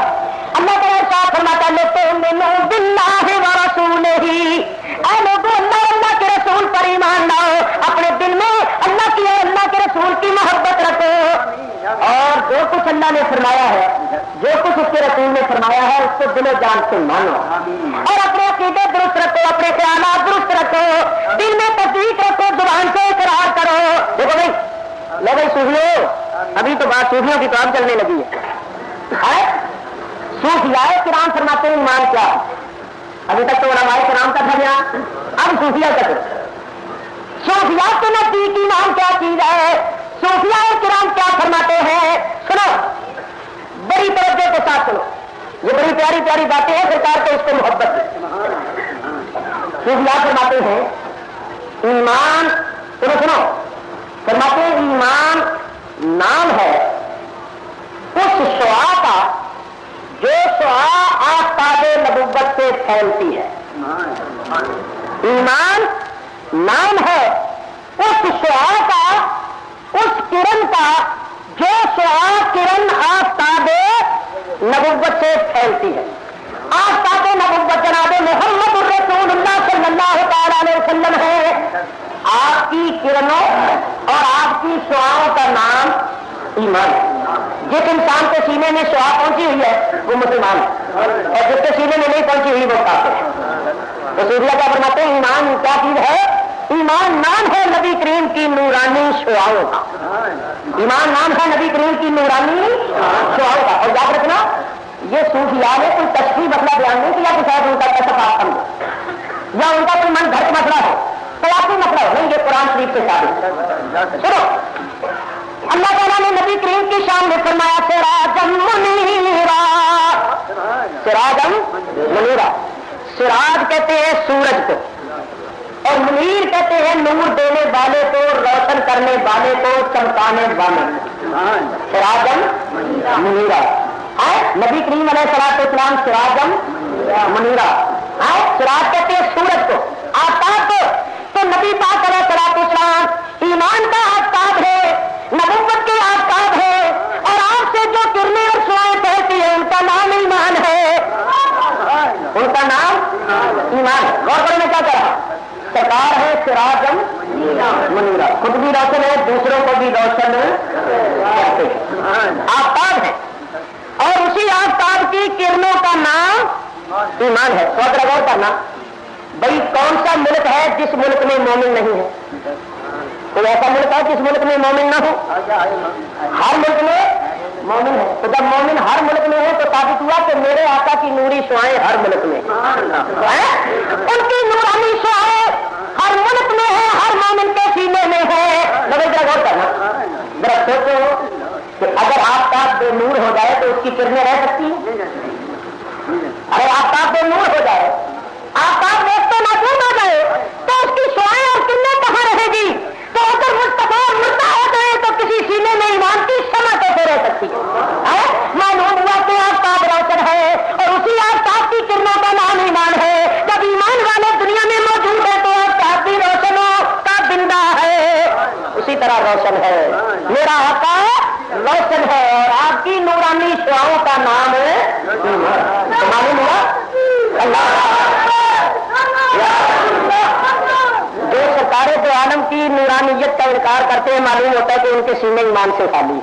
Speaker 1: اللہ تعالیٰ صاحب فرماتا ہے لِتُؤْمِنُوا بِاللَّهِ وَرَسُولِهِ، اے لوگوں اللہ کے رسول پر ایمان لاؤ، اپنے دل میں اللہ کی اور اللہ کے رسول کی محبت رکھو، اور جو کچھ اللہ نے فرمایا ہے، جو کچھ اس کے رسول نے فرمایا ہے اس کو دل و جان سے مانو، اور اپنے عقیدے درست رکھو، اپنے خیالات درست رکھو، دل میں تصدیق رکھو، زبان سے اقرار کرو۔ دیکھو بھائی لو بھائی صوفیوں، ابھی تو بات صوفیوں کی تو اب چلنے لگی ہے۔ صوفیاء کرام فرماتے ہیں ایمان کیا، ابھی تک تو علماء کرام کا تھا بیان، اب صوفیاء کا صوفیاء کے نزدیک ایمان کیا چیز ہے، صوفیاء کرام کیا فرماتے ہیں، سنو بڑی توجہ کے ساتھ سنو، یہ بڑی پیاری پیاری باتیں ہیں، سرکار کو اس کو محبت ہے۔ صوفیاء فرماتے ہیں ایمان، سنو فرماتے ہیں ایمان نام ہے اس شعاع کا جو شعاع آفتاب نبوت سے پھیلتی ہے۔ ایمان نام ہے اس شعاع کا، اس کرن کا جو شعاع کرن آفتاب نبوت سے پھیلتی ہے۔ آفتاب نبوت جناب محمد الرسول اللہ صلی اللہ تعالی علیہ وسلم ہے۔ آپ کی کرنوں اور آپ کی شعاعوں کا نام ایمان ہے۔ جس انسان کے سینے میں شعاع پہنچی ہوئی ہے وہ مسلمان ہے، اور جس کے سینے میں نہیں پہنچی ہوئی وہ کافر ہے۔ تو صوفیاء کیا فرماتے ہیں ایمان کیا چیز ہے، ایمان نام ہے نبی کریم کی نورانی شعاعوں کا، ایمان نام ہے نبی کریم کی نورانی شعاعوں کا۔ اور یاد رکھنا یہ صوفیاء نے کوئی تشریح مسئلہ بیان نہیں کیا کہ شاید ان کا تصفات سمجھو یا ان کا کوئی من گھٹ مسئلہ ہو، قیاسی مسئلہ ہو، نہیں، یہ قرآن شریف سے ثابت۔ سنو اللہ تعالیٰ نے نبی کریم کی شان میں فرمایا سراجم منیرا، سراجم منیرا، سراج کہتے ہیں سورج کو، اور منیر کہتے ہیں نور دینے والے کو، روشن کرنے والے کو، چمکانے والے کو، سراجم منیرا۔ نبی کریم علیہ الصلوۃ والسلام سراجم منیرا، سراج کہتے ہیں سورج کو، آفتاب کو، تو نبی پاک علیہ الصلوۃ والسلام ایمان کا آفتاب ہے، نبوت کے آفتاب ہے، اور آپ سے جو کرنیں اور شعاعیں پھیلتی ہیں ان کا نام ایمان ہے، ان کا نام ایمان ہے۔ غور کرنے میں کیا کہا، سرکار ہے سراجم منیرا، خود بھی روشن ہے، دوسروں کو بھی روشن کرتے ہیں، آفتاب ہے، اور اسی آفتاب کی کرنوں کا نام ایمان ہے۔ تو اگر غور کرنا بھائی کون سا ملک ہے جس ملک میں مومن نہیں ہے، کوئی ایسا ملک ہے جس ملک میں مومن نہ ہو، ہر ملک میں مومن ہے۔ تو جب مومن ہر ملک میں ہے تو ثابت ہوا کہ میرے آقا کی نوری شعاعیں ہر ملک میں، ان کی نورانی شعاعیں ہر ملک میں ہے، ہر مومن کے سینے میں ہے۔ ذرا غور کرنا، ذرا سوچو کہ اگر آفتاب بے نور ہو جائے تو اس کی کرنیں رہ سکتی ہیں؟ اگر آفتاب بے نور ہو جائے، آفتاب دیکھتے معصوم ہو جائے تو اس کی شعاعیں اور کرنیں کہاں رہے گی؟ تو اگر مصطفیٰ مردہ ہو جائے تو کسی سینے میں ایمان کی شمع کیسے رہ سکتی ہے؟ معلوم ہوا کہ آفتاب روشن ہے اور اسی آفتاب کی کرنوں کا نام ایمان ہے۔ جب ایمان والے دنیا میں موجود ہے تو آفتاب بھی روشنوں کا بندہ ہے، اسی طرح روشن ہے میرا آقا، روشن ہے، اور آپ کی نورانی شعاعوں کا نام ہے ایمان۔ تو معلوم ہوا اللہ جو سرکار دو عالم کی نورانیت کا انکار کرتے ہیں، معلوم ہوتا ہے کہ ان کے سینے ایمان سے خالی،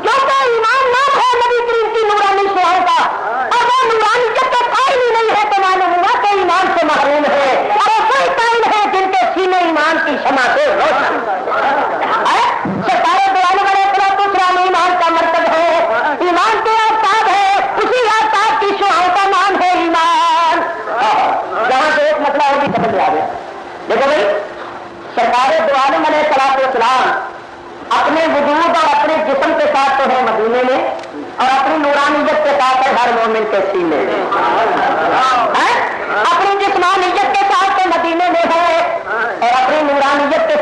Speaker 1: کیونکہ ایمان نام ہے نبی کریم کی نورانی شعاعوں کا، اور وہ نورانیت کے قائل ہی نہیں ہے تو معلوم ہوا کہ ایمان سے محروم ہے، اور ایسے قائل ہے جن کے سینے ایمان کی شمع سے روشن۔ سرکار دو عالم علیہ الصلوۃ والسلام ایمان کا مرکز ہے، ایمان کے آفتاب ہے، اسی آفتاب کی شعاعوں کا نام ہے ایمان۔ جہاں سے ایک مسئلہ اور بھی سمجھ میں آ گیا، دیکھو بھائی سرکار دو عالم علیہ الصلوۃ والسلام اپنے وجود اور اپنے جسم کے ساتھ تو ہے مدینے میں، اور اپنی نورانیت کے ساتھ ہے ہر مومن کے سینے میں، اپنی جسمانیت کے ساتھ تو مدینے میں ہے اور اپنی نورانیت کے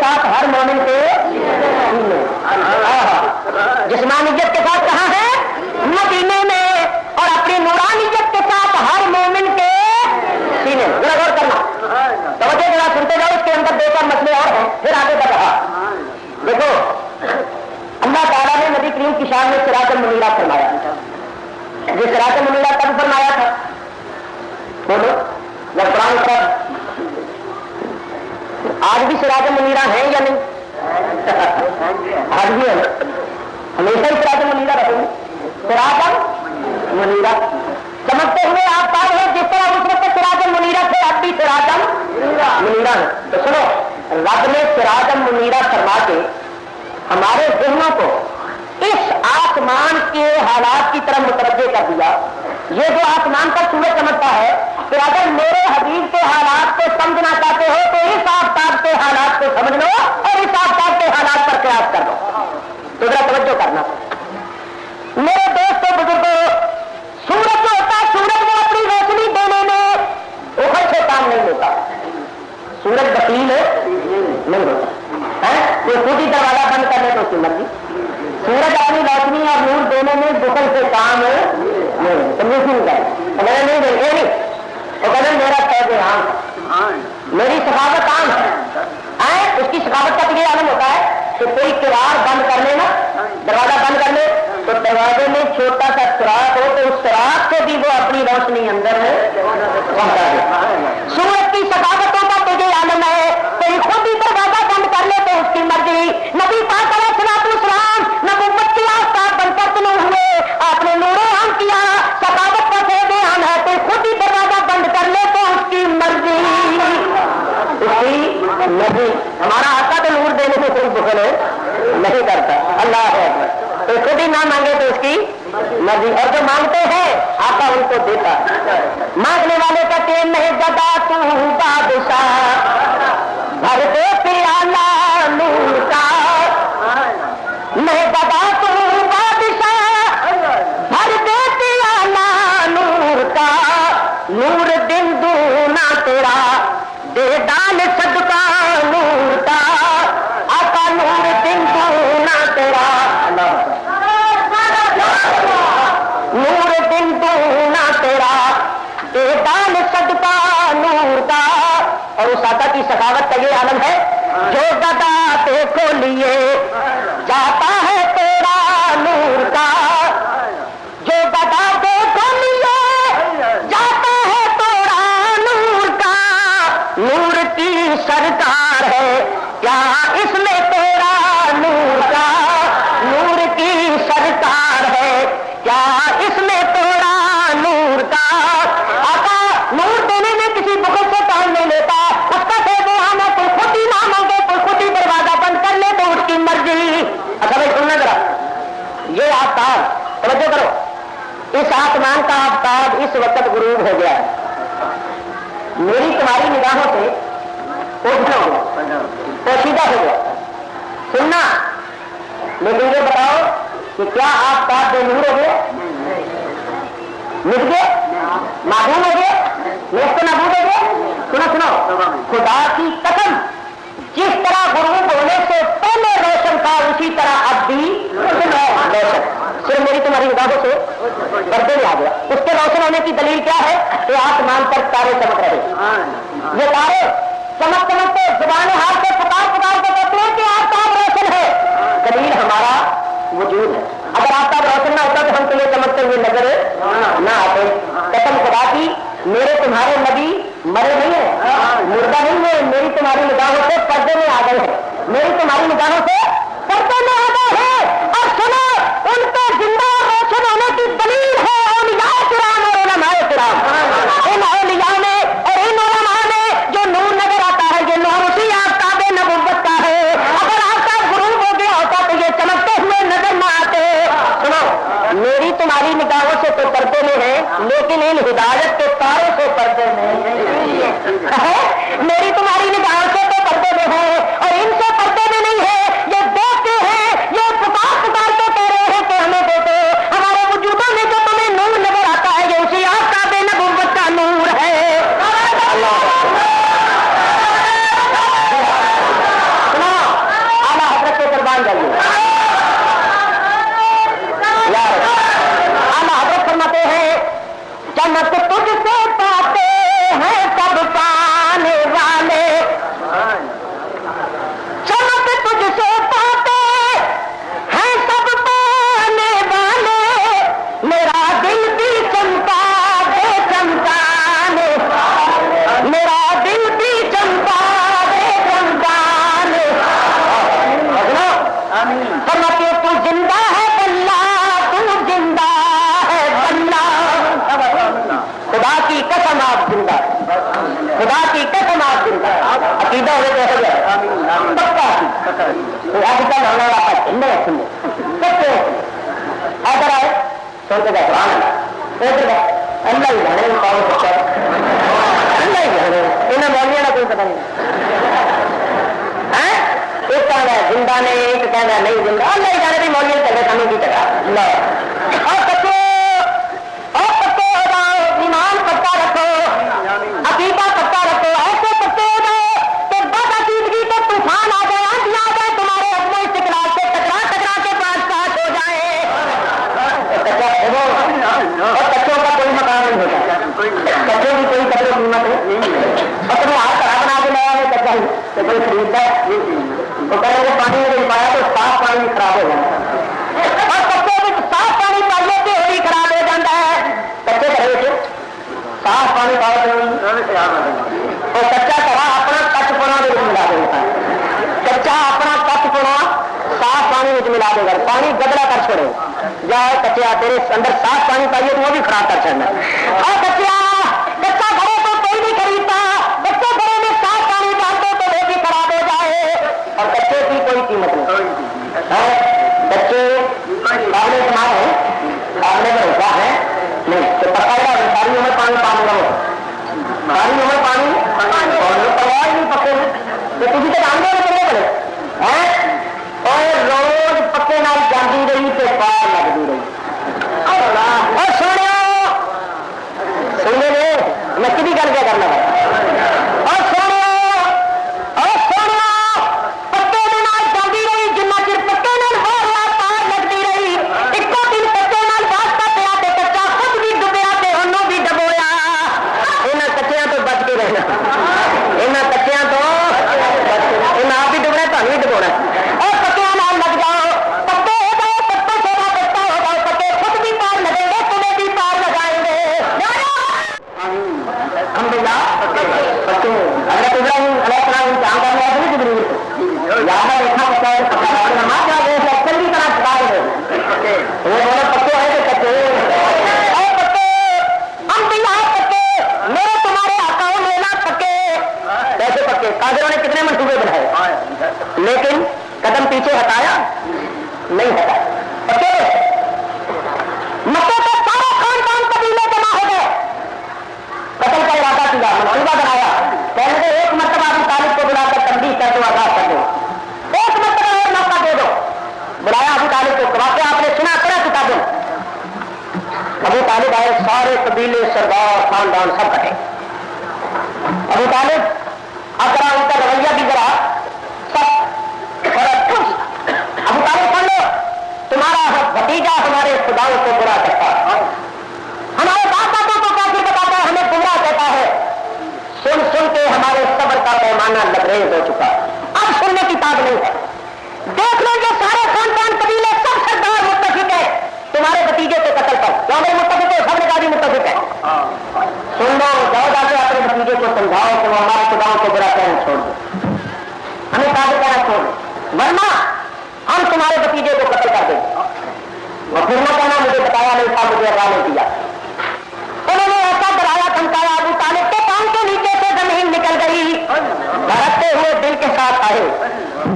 Speaker 1: سراج منیرہ فرمایا. یہ سراج منیرہ کب فرمایا تھا؟ بولو جب قرآن پر. آج بھی سراج منیرہ ہیں یا نہیں؟ آج بھی ہے. ہمیشہ ہی سراج منیرہ رہے گی. سراج منیرہ چمکتے ہوئے آفتاب ہے. جس طرح اس وقت سراج منیرہ تھے اب بھی سراج منیرہ ہے. تو سنو, رب نے سراج منیرہ فرما کے ہمارے ذہنوں کو اس آسمان کے حالات کی طرف متوجہ کر دیا. یہ جو آسمان پر سورج چمکتا ہے, تو اگر میرے حبیب کے حالات کو سمجھنا چاہتے ہو تو اس آفتاب کے حالات کو سمجھ لو اور اس آفتاب کے حالات پر قیاس کر لو. تو ذرا توجہ کرنا میرے دوستوں بزرگوں. سورج جو ہوتا ہے, سورج میں اپنی روشنی دینے میں اوپر سے کام نہیں ہوتا. سورج وکیل نہیں ہوتا ہے. کوئی خود ہی دروازہ بند کرنے تو اس کی مرضی. سورج اپنی روشنی اور نور دینے میں بخل سے کام نہیں نہیں. وہ کہتے میرا قید عام, میری سخاوت عام ہے. اس کی سخاوت کا یہ عالم ہوتا ہے کہ کوئی کیوار بند کر لے نا, دروازہ بند کر لے, تو دروازے میں چھوٹا سا سوراخ ہو تو اس سوراخ سے بھی وہ اپنی روشنی اندر پہنچا دے. سورج کی سخاوتوں کا تو یہ عالم ہے. کوئی خود ہی دروازہ بند کر لے تو اس کی مرضی. نبی پاک علیہ السلام نبوت کی آفتاب بن کر طلوع ہوئے, آپ نے نور عام کیا, سخاوت کا فیض عام ہے. کوئی خود ہی دروازہ بند کر لے تو اس کی مرضی. اس کی مرضی. ہمارا آقا تو نور دینے میں کوئی بخل نہیں کرتا. اللہ ہے. تو خود ہی نہ مانگے تو اس کی مرضی, اور جو مانگتے ہیں آقا ان کو دیتا. مانگنے والے کہتے ہیں نہیں جدا تو بادشاہ بھر دے پیالہ نور کا, نہیں جدا تو بادشاہ بھر دے پیالہ نور کا. نور دن دونا تیرا دے ڈال صدقہ نور کا. آقا نور دن دونا تیرا, نور دن دونا تیرا دے ڈال صدقہ نور کا. اور اس آقا کی سخاوت کا یہ عالم ہے جو گدا کو لیے جاتا ہے تیرا نور کا. جو گدا کو لیے جاتا ہے تیرا نور کا. نور کی سرکار ہے کیا اس میں تیرا نور کا. نور کی سرکار ہے کیا اس میں تیرا نور کا. آقا نور دینے میں کسی بخل سے کام نہیں لیتا. اس کا فیض عام ہے. کوئی خود ہی نہ مانگے, کوئی خود ہی دروازہ بند کر لے تو اس کی مرضی. اچھا بھائی سننا ذرا, یہ آفتاب توجہ کرو, اس آسمان کا آفتاب اس وقت غروب ہو گیا ہے. میری تمہاری نگاہوں سے پوچھنا ہو گیا, پوشیدہ ہو گیا. سننا, لیکن یہ بتاؤ کہ کیا آفتاب بے نور ہو گئے, مٹ گئے, معدوم ہو گئے, نیست نابود ہو گئے؟ سنو سنو, خدا کی قسم جس طرح غروب ہونے سے پہلے روشن تھا اسی طرح اب بھی روشن. صرف میری تمہاری نگاہوں سے پردے میں آ گیا. اس کے روشن ہونے کی دلیل کیا ہے کہ آسمان پر تارے چمک رہے. یہ تارے چمک چمکتے زبان حال سے پکار پکار کے کہتے ہیں کہ آفتاب روشن ہے. دلیل ہمارا وجود ہے. اگر آفتاب روشن نہ ہوتا تو ہم تمہیں چمکتے ہوئے نظر نہ آتے. قسم خدا کی میرے تمہارے نبی مرے نہیں ہیں, مردہ نہیں ہے. میری تمہاری نگاہوں سے پردے میں آ گئے ہیں. میری تمہاری نگاہوں سے پردے میں آ گئے ہیں. اور سنو, ان کے زندہ اور روشن ہونے کی دلیل ہے اولیاء کرام اور علماء کرام. ان اولیاء میں اور ان علماء میں جو نور نظر آتا ہے یہ نور اسی آفتاب نبوت کا ہے. اگر آفتاب غروب ہو گیا ہوتا تو یہ چمکتے ہوئے نظر نہ آتے. سنو, میری تمہاری نگاہوں سے تو پردے میں ہے, لیکن ان ہدایت کے تاروں سے پردے میں میری تمہاری نگاہوں سے تو پردے میں ہے اور ان سے پردے میں نہیں ہے. یہ دیکھتے ہیں, یہ پکار پکار کے کہہ رہے ہیں کہ ہمیں دیکھو. ہمارے وجودوں میں جو تمہیں نور نظر آتا ہے یہ اسی آفتاب نبوت کا نور ہے. سنو, اعلیٰ حضرت کے دربار جائیے. اعلیٰ حضرت فرماتے ہیں چمک تجھ سے پاتے ہیں سب پانے والے. عقیدہ ہوئے کیسے گیا پکا آج کل ہونے والا ادھر آئے سوچے گا قرآن ادھر اللہ ہی جانے کون سچا اللہ ہی جانے انہیں مولویوں کا کوئی پتہ نہیں ایک کہنا ہے زندہ نے ایک کہنا ہے نہیں زندہ اللہ ہی جانے بھی مولوی چلے سامنے کی جگہ ایمان پکا رکھو عقیدہ پکا رکھو ایسے پکے ہو جاؤ کہ بد عقیدگی کو طوفان آ جائے آندھی آ جائے تمہارے عدم استقلال سے ٹکرا ٹکرا کے پاس پاس ہو جائے اور بچوں کا کوئی مقام نہیں ہوتا بچوں کی کوئی قدر قیمت ہے اپنے ہاتھ خراب بنا کے لیا ہے کچا کہ کوئی خریدتا ہے وہ کہہ رہے پانی نہیں پایا تو صاف پانی بھی خراب ہو جاتا ہے اور بچوں میں صاف پانی پائیے تو وہ بھی خراب ہو جاتا ہے بچے کرے تھے صاف پانی پاؤ اور کچا کرا اپنا کچ پونا ملا دے گا کچا اپنا کچ پونا صاف پانی ملا دے گا پانی گدلا کر چھوڑے جا کچیا تیرے اندر صاف پانی پائیے تو وہ بھی خراب کر چڑنا اور کچا کچا گھروں کو کوئی نہیں خریدتا بچے گھروں میں صاف پانی ڈالتے تو وہ بھی خراب ہو جائے اور کچے کی کوئی قیمت نہیں بچے قابل اعتماد ہے قابل بھروسہ ہے نہیں تو پکا ساری عمر پانی پانی رہو ساری عمر پانی پرواہ نہیں پکے تو کسی تو جانتے ہو چلے پڑے اور روز پکے نال جاندی رہی تو پار لگتی رہی اور سونے میں کبھی گل کیا کرنا پڑا اور سونے پکے نال جاندی رہی جنہ چر پکے نال پار لگتی رہی ایک دن پکے نال واسطہ پیا تو کچا خود بھی ڈبیا تو انہوں بھی ڈبویا یہاں کچیاں تو بچ کے رہنا یہاں کچیاں تو یہاں آپ بھی ڈبنا تمہیں بھی ڈبونا اور پکیاں نال لگ جاؤ پکے ہو جاؤ پکے سونا پکا ہو جاؤ پکے خود بھی پار لگیں گے تمہیں بھی پار لگائیں گے الحمدللہ پکے حضرت ابراہیم علیہ السلام امتحان کرنے آئے تھے جبریل کو یہاں دیکھا پکا ہے نماز آ گئے اکثر بھی طرح چھپا رہے وہ بولے پکے ہے کہ کچے اور پکے ہم بھی یہاں پکے میرے تمہارے آقاؤں میں نہ پکے کیسے پکے قادروں نے کتنے منصوبے بنائے لیکن قدم پیچھے ہٹایا نہیں ہٹایا پکے مکے کے سارے خاندان قبیلے جمع ہو گئے قتل کا ارادہ کیا منصوبہ بنایا پہلے تو ایک مرتبہ ابو طالب کو بلا کر تنبیہ کر دو آزاد کر دو ایک مرتبہ اور موقع دے دو بلایا ابو طالب کو واقعہ آپ نے سنا کرا کتابوں ابو طالب آئے سارے قبیلے سردار خاندان سب کٹے ابو طالب اگر ان کا رویہ بھی ذرا سب ابو طالب سن لو تمہارا بھتیجا ہمارے خداؤں کو برا کرتا ہے ہمارے باپ دادوں کو کافر بتاتا ہے ہمیں گمراہ کہتا ہے سن سن کے ہمارے صبر کا پیمانہ لبریز ہو چکا اب سننے کی تاب نہیں ہے دیکھ لو یہ سارے خاندان قبیلے سب سردار متفق ہے تمہارے بھتیجے کو قتل کر جو میرے متفق ہے سب نے کہا بھی متفق ہے سن لو جاؤ جا کے اپنے بھتیجے کو سمجھاؤ کہ وہ ہمارے خداؤں کو برا کہنا چھوڑ دو ہمیں کافر کہنا چھوڑ دو ورنہ ہم تمہارے بھتیجے کو قتل کر دیں اور پھر نہ کہنا مجھے بتایا نہیں تھا مجھے ادا نہیں کیا انہوں نے ایسا ڈرایا دھمکایا ابو طالب کے کان کے نیچے سے زمین نکل گئی دھڑکتے ہوئے دل کے ساتھ آئے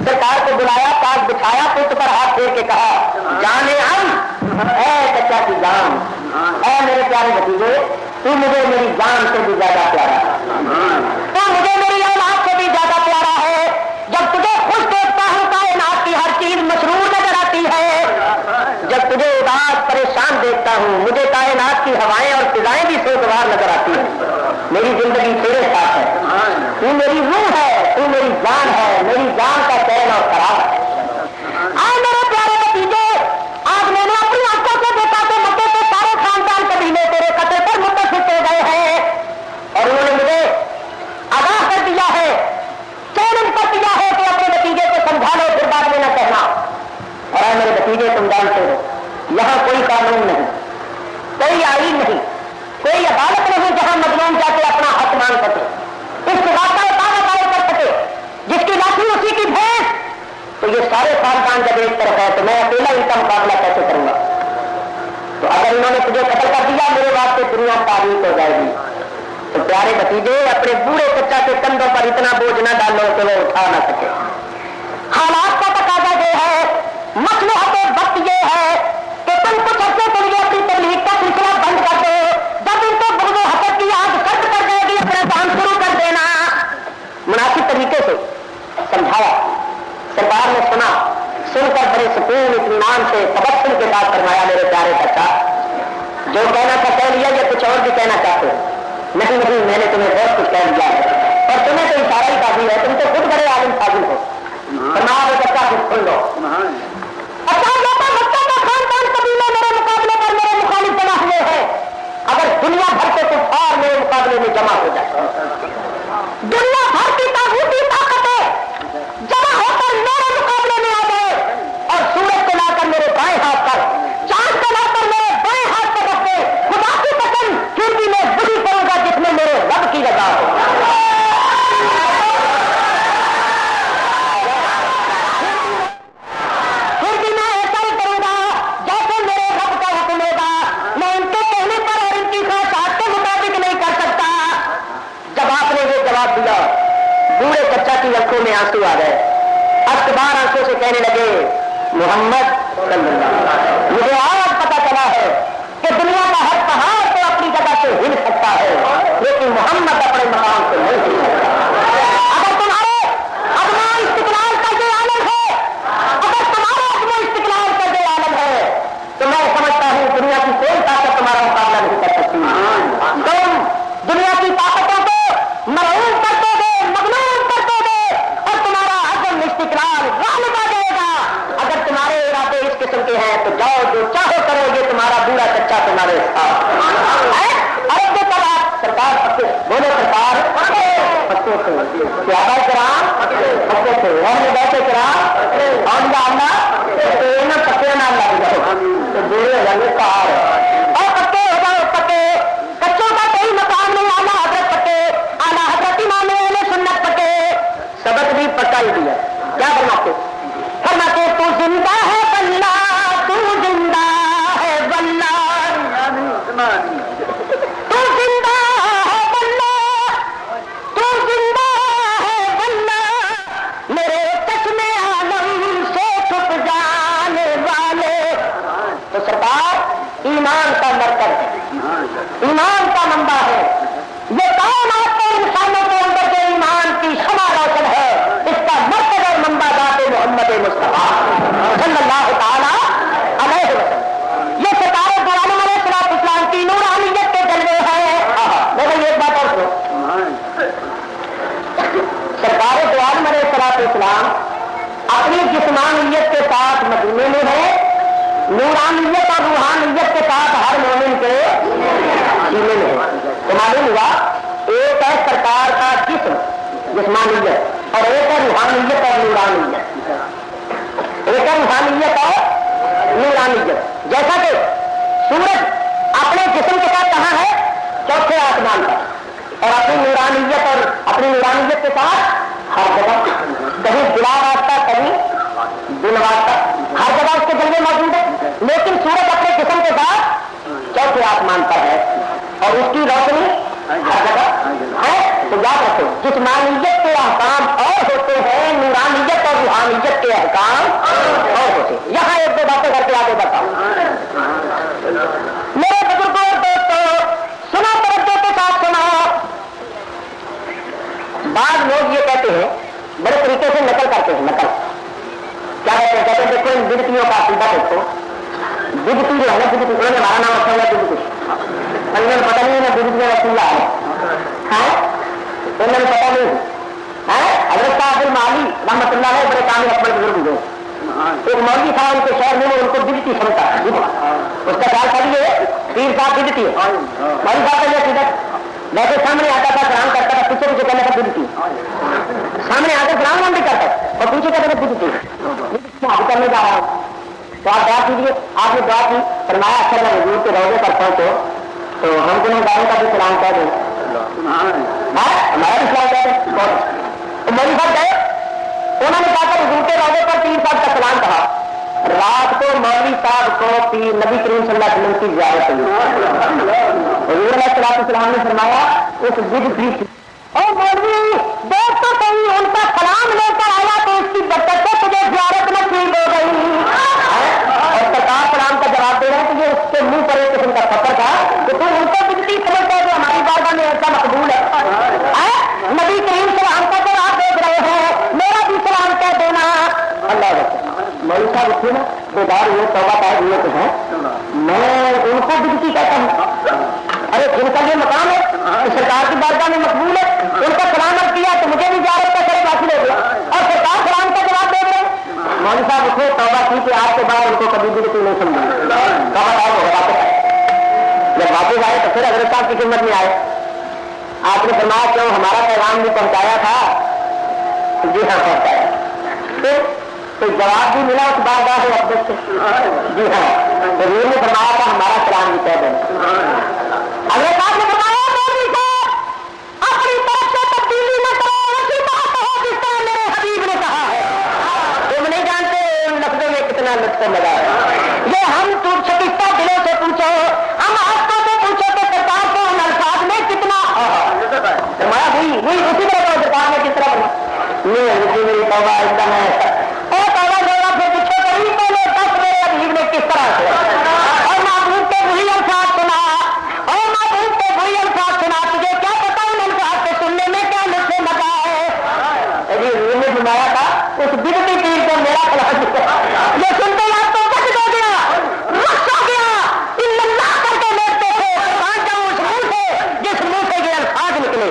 Speaker 1: سرکار کو بلایا پاس بچھایا پت پر ہاتھ پھیر کے کہا جانے ہم اے چچا کی جان اے میرے پیارے بھتیجے تو مجھے میری جان سے بھی زیادہ پیارا تو مجھے میری اولاد سے بھی زیادہ پیارا ہے جب تجھے خوش دیکھتا ہوں کائنات کی ہر چیز مسرور نظر آتی ہے جب تجھے اداس پریشان دیکھتا ہوں مجھے کائنات کی ہوائیں اور فضائیں بھی سوگوار نظر آتی ہیں میری زندگی تیرے ساتھ ہے تو میری روح ہے تو میری جان ہے میری جان کا چین اور خراب ہے آئے میرے پیارے بھتیجے آج میں نے اپنی آنکھوں سے دیکھا کہ مکے کے سارے خاندان قبیلے تیرے قتل پر متفق ہو گئے ہیں اور انہوں نے مجھے آگاہ کر دیا ہے چیلنج کر دیا ہے کہ اپنے بھتیجے کو سمجھا لو پھر بعد میں نہ کہنا اور اے میرے بھتیجے تم جانتے ہو یہاں کوئی قانون نہیں کوئی آئین نہیں کوئی عدالت نہیں جہاں مظلوم جا کے اپنا حق مانگ سکے اس کے واقعہ کر سکے جس کی لاٹھی اسی کی بھینس تو یہ سارے خاندان جب ایک طرف ہے تو میں اکیلا ان کا مقابلہ کیسے کروں گا تو اگر انہوں نے تجھے قتل کر دیا میرے واسطے دنیا تاریخ ہو جائے گی تو پیارے بھتیجے اپنے بوڑھے چچا کے کندھوں پر اتنا بوجھ نہ ڈالو کہ وہ اٹھا نہ سکے. حالات کا تقاضا یہ ہے, مصلحت وقت یہ ہے کہ تم کچھ عرصے کے لیے اپنی تبلیغ کا سلسلہ بند کر دو. جب ان کو بغض و حسد کی آگ سرد کر دے گی اپنا کام شروع کر دینا. مناسب طریقے سے سمجھایا. سرکار نے سنا, سن کر بڑے سکون اطمینان سے تبسم کے ساتھ فرمایا, میرے پیارے چچا جو کہنا تھا کہہ لیا, یہ کچھ اور بھی کہنا چاہتے ہو؟ نہیں نہیں, میں نے تمہیں بہت کچھ کہہ دیا ہے اور تمہیں تو اشارہ ہی کافی ہے, تم تو خود بڑے عالم فاضل ہو. فرمایا بچہ کچھ سن لو. اچھا جاتا مکہ کا خاندان قبیلے میرے مقابلے پر میرے مخالف بنا ہوئے ہیں. اگر دنیا بھر کے کفار میرے مقابلے میں جمع ہو جائے, دنیا بھر کی طاغوتی طاقتیں جمع ہو کر میرے مقابلے میں آ گئے اور سورج کو لا کر میرے بائیں ہاتھ پر, چاند کو لا کر میرے بائیں ہاتھ پر رکھ دے, خدا کی قسم پھر بھی میں وہی کروں گا جس میں میرے رب کی رضا ہو. پھر بھی میں ایسا ہی کروں گا جیسے میرے رب کا حکم ہوگا. میں ان کے کہنے پر اور ان کی خواہشات کے مطابق نہیں کر سکتا. جب آپ نے یہ جواب دیا, بوڑھے چچا کی آنکھوں میں آنسو آ گئے. اشکبار آنکھوں سے کہنے لگے, محمد صلی اللہ علیہ وسلم, مجھے آج پتا چلا ہے کہ دنیا کا ہر پہاڑ تو اپنی جگہ سے ہل سکتا ہے لیکن محمد اپنے مقام سے نہیں ہل سکتا. اگر تمہارے عدم استقلال کا یہ عالم ہے, اگر تمہارے عدم استقلال کا یہ عالم ہے, تو میں سمجھتا ہوں دنیا کی کوئی طاقت تمہارا مقابلہ نہیں کر سکتی. تم دنیا کی طاقتوں کو مرعوب کر دو گے, مغلوب کر دو گے اور تمہارا عدم استقلال غالب آ جائے گا. اگر تمہارے ارادے اس قسم کے ہیں تو جاؤ, جو چاہو کرو, یہ تمہارا بوڑھا چچا تمہارے ساتھ. ارے کے کب آپ سرکار پکے بولے, سرکار پکے تھے, پیادہ کرام پکے تھے, اور بیٹھے کرام اور ڈالنا پکے نہ لگ جاؤ تو بوڑھے رنگ کار اور پکے ہو جاؤ. پکے کچوں کا کوئی مقام نہیں. اعلیٰ حضرت پکے, اعلیٰ حضرت امام اہل سنت پکے, سبق بھی پکا ہی دیا. کیا فرماتے فرماتے تو زندہ ہے واللہ, تو زندہ ہے واللہ, تو زندہ ہے واللہ, تو زندہ ہے واللہ, میرے چشمے عالم سے چھپ جانے والے. تو سرکار ایمان کا مرکز ہے, ایمان کا منبع ہے. یہ کائنات کے انسانوں کے اندر جو ایمان کی شمع روشن ہے, اس کا مرکز اور منبع ذات محمد مصطفیٰ صلی اللہ تعالی علیہ وسلم. یہ ستارے دو عالم علیہ الصلوۃ والسلام کی نورانیت کے جلوے ہیں. لیکن ایک بات اور سنو, سرکار دو عالم علیہ الصلوۃ والسلام اپنی جسمانیت کے ساتھ مدینے میں ہے, نورانیت اور روحانیت کے ساتھ ہر مومن کے سینے میں ہے. تو معلوم ہوا ایک ہے سرکار کا جسم جسمانیت اور ایک ہے روحانیت اور نورانیت. ایک ہے روحانیت اور نورانیت. جیسا کہ سورج اپنے جسم کے ساتھ کہاں ہے, چوتھے آسمان پر, اور اپنی نورانیت کے ساتھ ہر جگہ, کہیں بلا واسطہ کہیں بن واسطہ, ہر جگہ اس کے جلوے موجود ہے. لیکن سورج اپنے جسم کے ساتھ چوتھے آسمان پر ہے اور اس کی روشنی ہر جگہ ہے. تو یاد رکھو, جسمانیت کے احکام اور ہوتے ہیں, نورانیت اور روحانیت کے احکام اور ہوتے ہیں. یہاں ایک دو باتیں کر کے آگے بتاؤں. میرے بزرگوں اور دوستوں, سنا توجہ کے ساتھ سنا. بعض لوگ یہ کہتے ہیں, بڑے طریقے سے نقل کرتے ہیں. نقل کیا کہتے ہیں, دیکھو ان بدعتیوں کا عقیدہ دیکھو. بدعتی جو ہے نا, بدعتی انہوں نے ہمارا نام رکھا ہوا بدعتی, انہوں نے پتا نہیں ہے بدعتی میں رسول اللہ ہے, انہوں نے پتا نہیں ہے. حضرت صاحب المعالی رحمۃ اللہ علیہ بڑے کامل اکبر بزرگ ہوئے. ایک مولوی تھا ان کے شہر میں, ان کو بدعتی سمجھتا, اس کا خیال کر لیے پیر صاحب بدعتی ہے. مولوی صاحب کا یہ عقیدہ, ویسے سامنے آتا تھا سلام کرتا تھا, پیچھے پیچھے کہنے کا بدعتی, سامنے آ کر سلام بھی کرتا اور پیچھے کہتے تھے بدعتی. اب کرنے جا رہا ہوں تو آپ دعا کیجیے. آپ نے دعا کی, فرمایا اچھا میں حضور کے روضے پر پہنچو تو ہم کو گانے کا بھی سلام کہہ دیں, ہمارا بھی سلام کہہ دیں. مولوی صاحب گئے, انہوں نے کہا کہ حضور کے روضے پر پیر صاحب کا سلام کہا. رات کو مولوی صاحب کو نبی کریم صلی اللہ علیہ وسلم کی زیارت ہوئی. حضور علیہ السلام نے فرمایا اس بدعتی اور مولوی دیکھ تو صحیح ان کا سلام لے کر آیا تو اس کی برکت سے تجھے زیارت نصیب ہو گئی. اور سرکار سلام کا جواب دے رہے ہیں کہ یہ اس کے منہ پر ایک قسم کا پتھر تھا کہ تو ان کو بدعتی سمجھتا ہے جو ہماری بارگاہ میں ایسا مقبول ہے. نبی کریم سلام کا جواب دیکھ رہے ہیں, میرا بھی سلام کہہ دینا. اللہ مولوی صاحب اٹھے نا بیدار ہوئے, توبہ پائے ہوئے تو ہیں, میں ان کو بدعتی کہتا ہوں. ارے ان کا یہ مقام ہے کہ سرکار کی بارگاہ میں مقبول ہے, ان کا سلام عرض کیا تو مجھے بھی زیارت کا شرف حاصل ہو گیا اور سرکار سلام کا جواب دے رہے. مولوی صاحب اٹھے, توبہ کی کہ آج کے بعد ان کو کبھی بدعتی نہیں سمجھیں. توبہ صاحب واپس آئے. جب واپس آئے تو پھر حضرت صاحب کی خدمت میں آئے. آپ نے فرمایا کیوں ہمارا پیغام بھی پہنچایا تھا؟ جی ہاں پہنچایا. تو جواب بھی ملا اس بارگاہ سے عبدت سے. جی ہاں حضور نے فرمایا تھا ہمارا سلام بھی کہہ دینا. حضرت صاحب نے فرمایا مولوی صاحب اپنی طرف سے تبدیلی نہ کرو, اسی بات ہو جس طرح میرے حبیب نے کہا ہے. تم نہیں جانتے ان لفظوں میں کتنا لطف لگا ہے. یہ ہم شکستہ دلوں سے پوچھو, ہم آستوں سے پوچھو کہ سرکار کو ان الفاظ میں کتنا فرمایا. وہی اسی طرح کا سرکار میں کس طرح بنا میری توبہ ایک دم ہے اور توبہ جگہ پھر پیچھے کری پہلے دس میرے حبیب نے کس طرح سے اور معبود کے وہی الفاظ سنا اور معبود کے وہی الفاظ سنا. تجھے کیا پتا ان الفاظ کو سننے میں کیا لطف مزہ ہے. حضور نے فرمایا تھا اس بدعتی پیر کو میرا کلام یہ سنتے آپ تو بچ دو گیا, رخص ہو گیا, اللہ کر کے لیٹتے تھے جاؤ اس منہ سے جس منہ سے یہ الفاظ نکلے.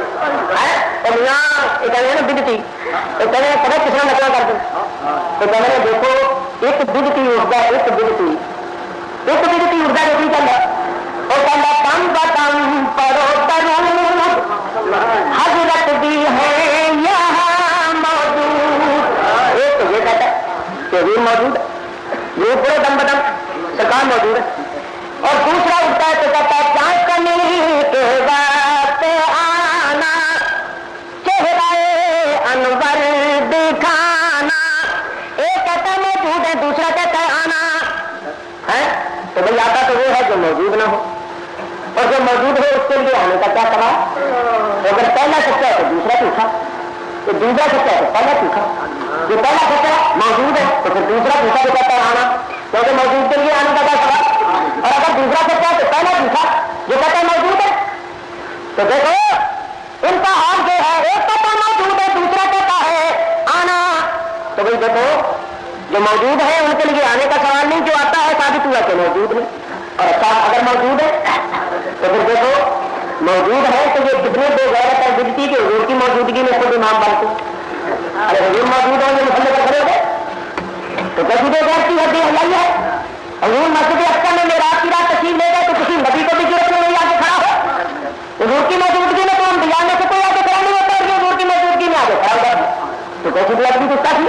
Speaker 1: اور یہاں نا بدعتی تو کہنے پتہ کس طرح نکلا کر دیں. تو کہنے دیکھو ایک بدعتی اٹھتا ہے, ایک بدعتی اٹھتا ہے جو چل رہا وہ کہنا کم بتم پڑو درود حضرت بھی ہے یہاں موجود. ایک تو یہ کہتا ہے کہ حضور موجود ہے, یہ پورے دم بدم سرکار موجود ہے. اور دوسرا اٹھتا ہے تو کہتا ہے چاند کرنے کے وقت آنا چہرہ انور دکھانا. ایک کہتا ہے موجود ہے, دوسرا کہتا ہے آنا ہے. تو بھائی آتا تو وہ ہے جو موجود نہ ہو, اور جو موجود ہو اس کے لیے آنے کا کیا کرا. اگر پہلا سچا ہے تو دوسرا پوچھا, تو دوسرا سچا ہے تو پہلا پوچھا. جو پہلا سچا موجود ہے تو پھر دوسرا پوچھا تو کہتا ہے آنا, کیونکہ موجود کے لیے آنے کا کیا کرا. اور اگر دوسرا سچا ہے تو پہلا پوچھا جو کہتا ہے موجود ہے. تو دیکھو ان کا حال جو ہے, ایک کہتا موجود ہے, دوسرا کہتا ہے آنا. تو بھائی دیکھو جو موجود ہے ان کے لیے آنے کا سوال نہیں, جو آتا ہے ثابت ہوا کہ موجود نہیں. اور اگر موجود ہے تو پھر دیکھو موجود ہے تو یہ کتنے بے غیرت ہے بدعتی کہ حضور کی موجودگی میں خود امام بنتے. ارے حضور موجود ہو یہ مسئلے پر کھڑے ہو گئے تو کیسی بے غیرتی ہے, بے حیائی ہے. حضور مسجد اقصی میں معراج کی رات تشریف لے گئے تو کسی نبی کو بھی ضرورت نہیں آ کے کھڑا ہو. حضور کی موجودگی میں تو ہم دیوار میں سے کوئی آگے کھڑا نہیں ہوتا, اور حضور کی موجودگی میں آگے کھڑا ہوگا تو کیسی بے ادبی گستا تھی.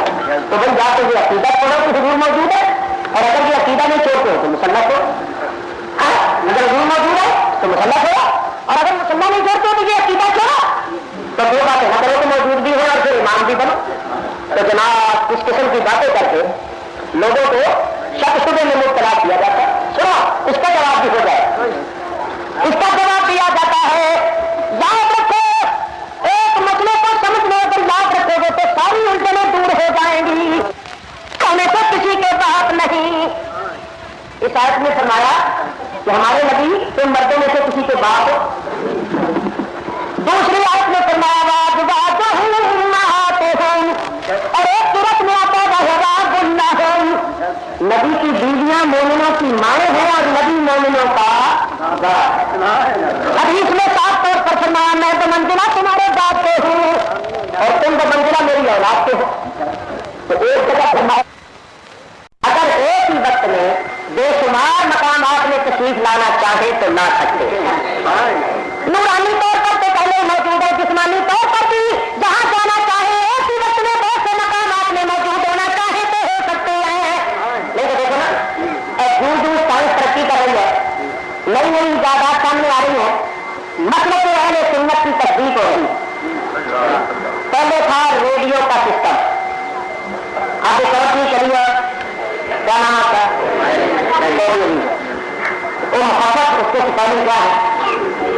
Speaker 1: تو بھائی جا کے یہ عقیدہ چھوڑو کہ حضور موجود ہے, اور اگر یہ عقیدہ نہیں چھوڑتے ہو تو مسلح چھوڑو. اگر حضور موجود ہے تو مسلح چھوڑو, اور اگر مسلح نہیں چھوڑتے ہو تو یہ عقیدہ چھوڑو. تو وہ باتیں نہ کرو کہ موجود بھی ہو اور پھر امام بھی بنو. تو جناب اس قسم کی باتیں کر کے لوگوں کو شک شبے میں مبتلا کیا جاتا ہے. سنو اس کا جواب بھی ہو جائے, اس کا جواب دیا جاتا ہے. یاد رکھو ایک مسئلے کو سمجھنے اگر یاد رکھو گے تو ساری الجھنیں دور ہو جائیں گی. ہمیں تو کسی کے بات نہیں. اس آیت میں فرمایا کہ ہمارے نبی تم مردوں میں سے کسی کے باپ ہو. دوسری آیت میں فرمایا اور ایک صورت میں آتا ہے نبی کی بیویاں مومنوں کی مائیں ہیں اور نبی مومنوں کا. حدیث میں صاف طور پر فرمایا میں تو منزلہ تمہارے باپ کے ہوں اور تم تو منزلہ میری اولاد کے ہو. تو ایک جگہ فرمایا اگر ایک ہی وقت میں بے شمار مقامات میں تشریف لانا چاہے تو لا سکتے ہیں. نورانی طور پر تو پہلے موجود ہے, جسمانی طور پر بھی جہاں جانا چاہے ایک ہی وقت میں بہت سے مقامات میں موجود ہونا چاہے تو ہو سکتے ہیں. لیکن دیکھو نا دور دور سائنس ترقی کر رہی ہے, نئی نئی ایجادات سامنے آ رہی ہیں, مسلک اہل سنت کی تصدیق ہو رہی ہے. پہلے تھا ریڈیو کا سسٹم, آپ ایک اور چیز کریے کیا نام آتا ہے وہ محبت, اس کے سکھانے کیا ہے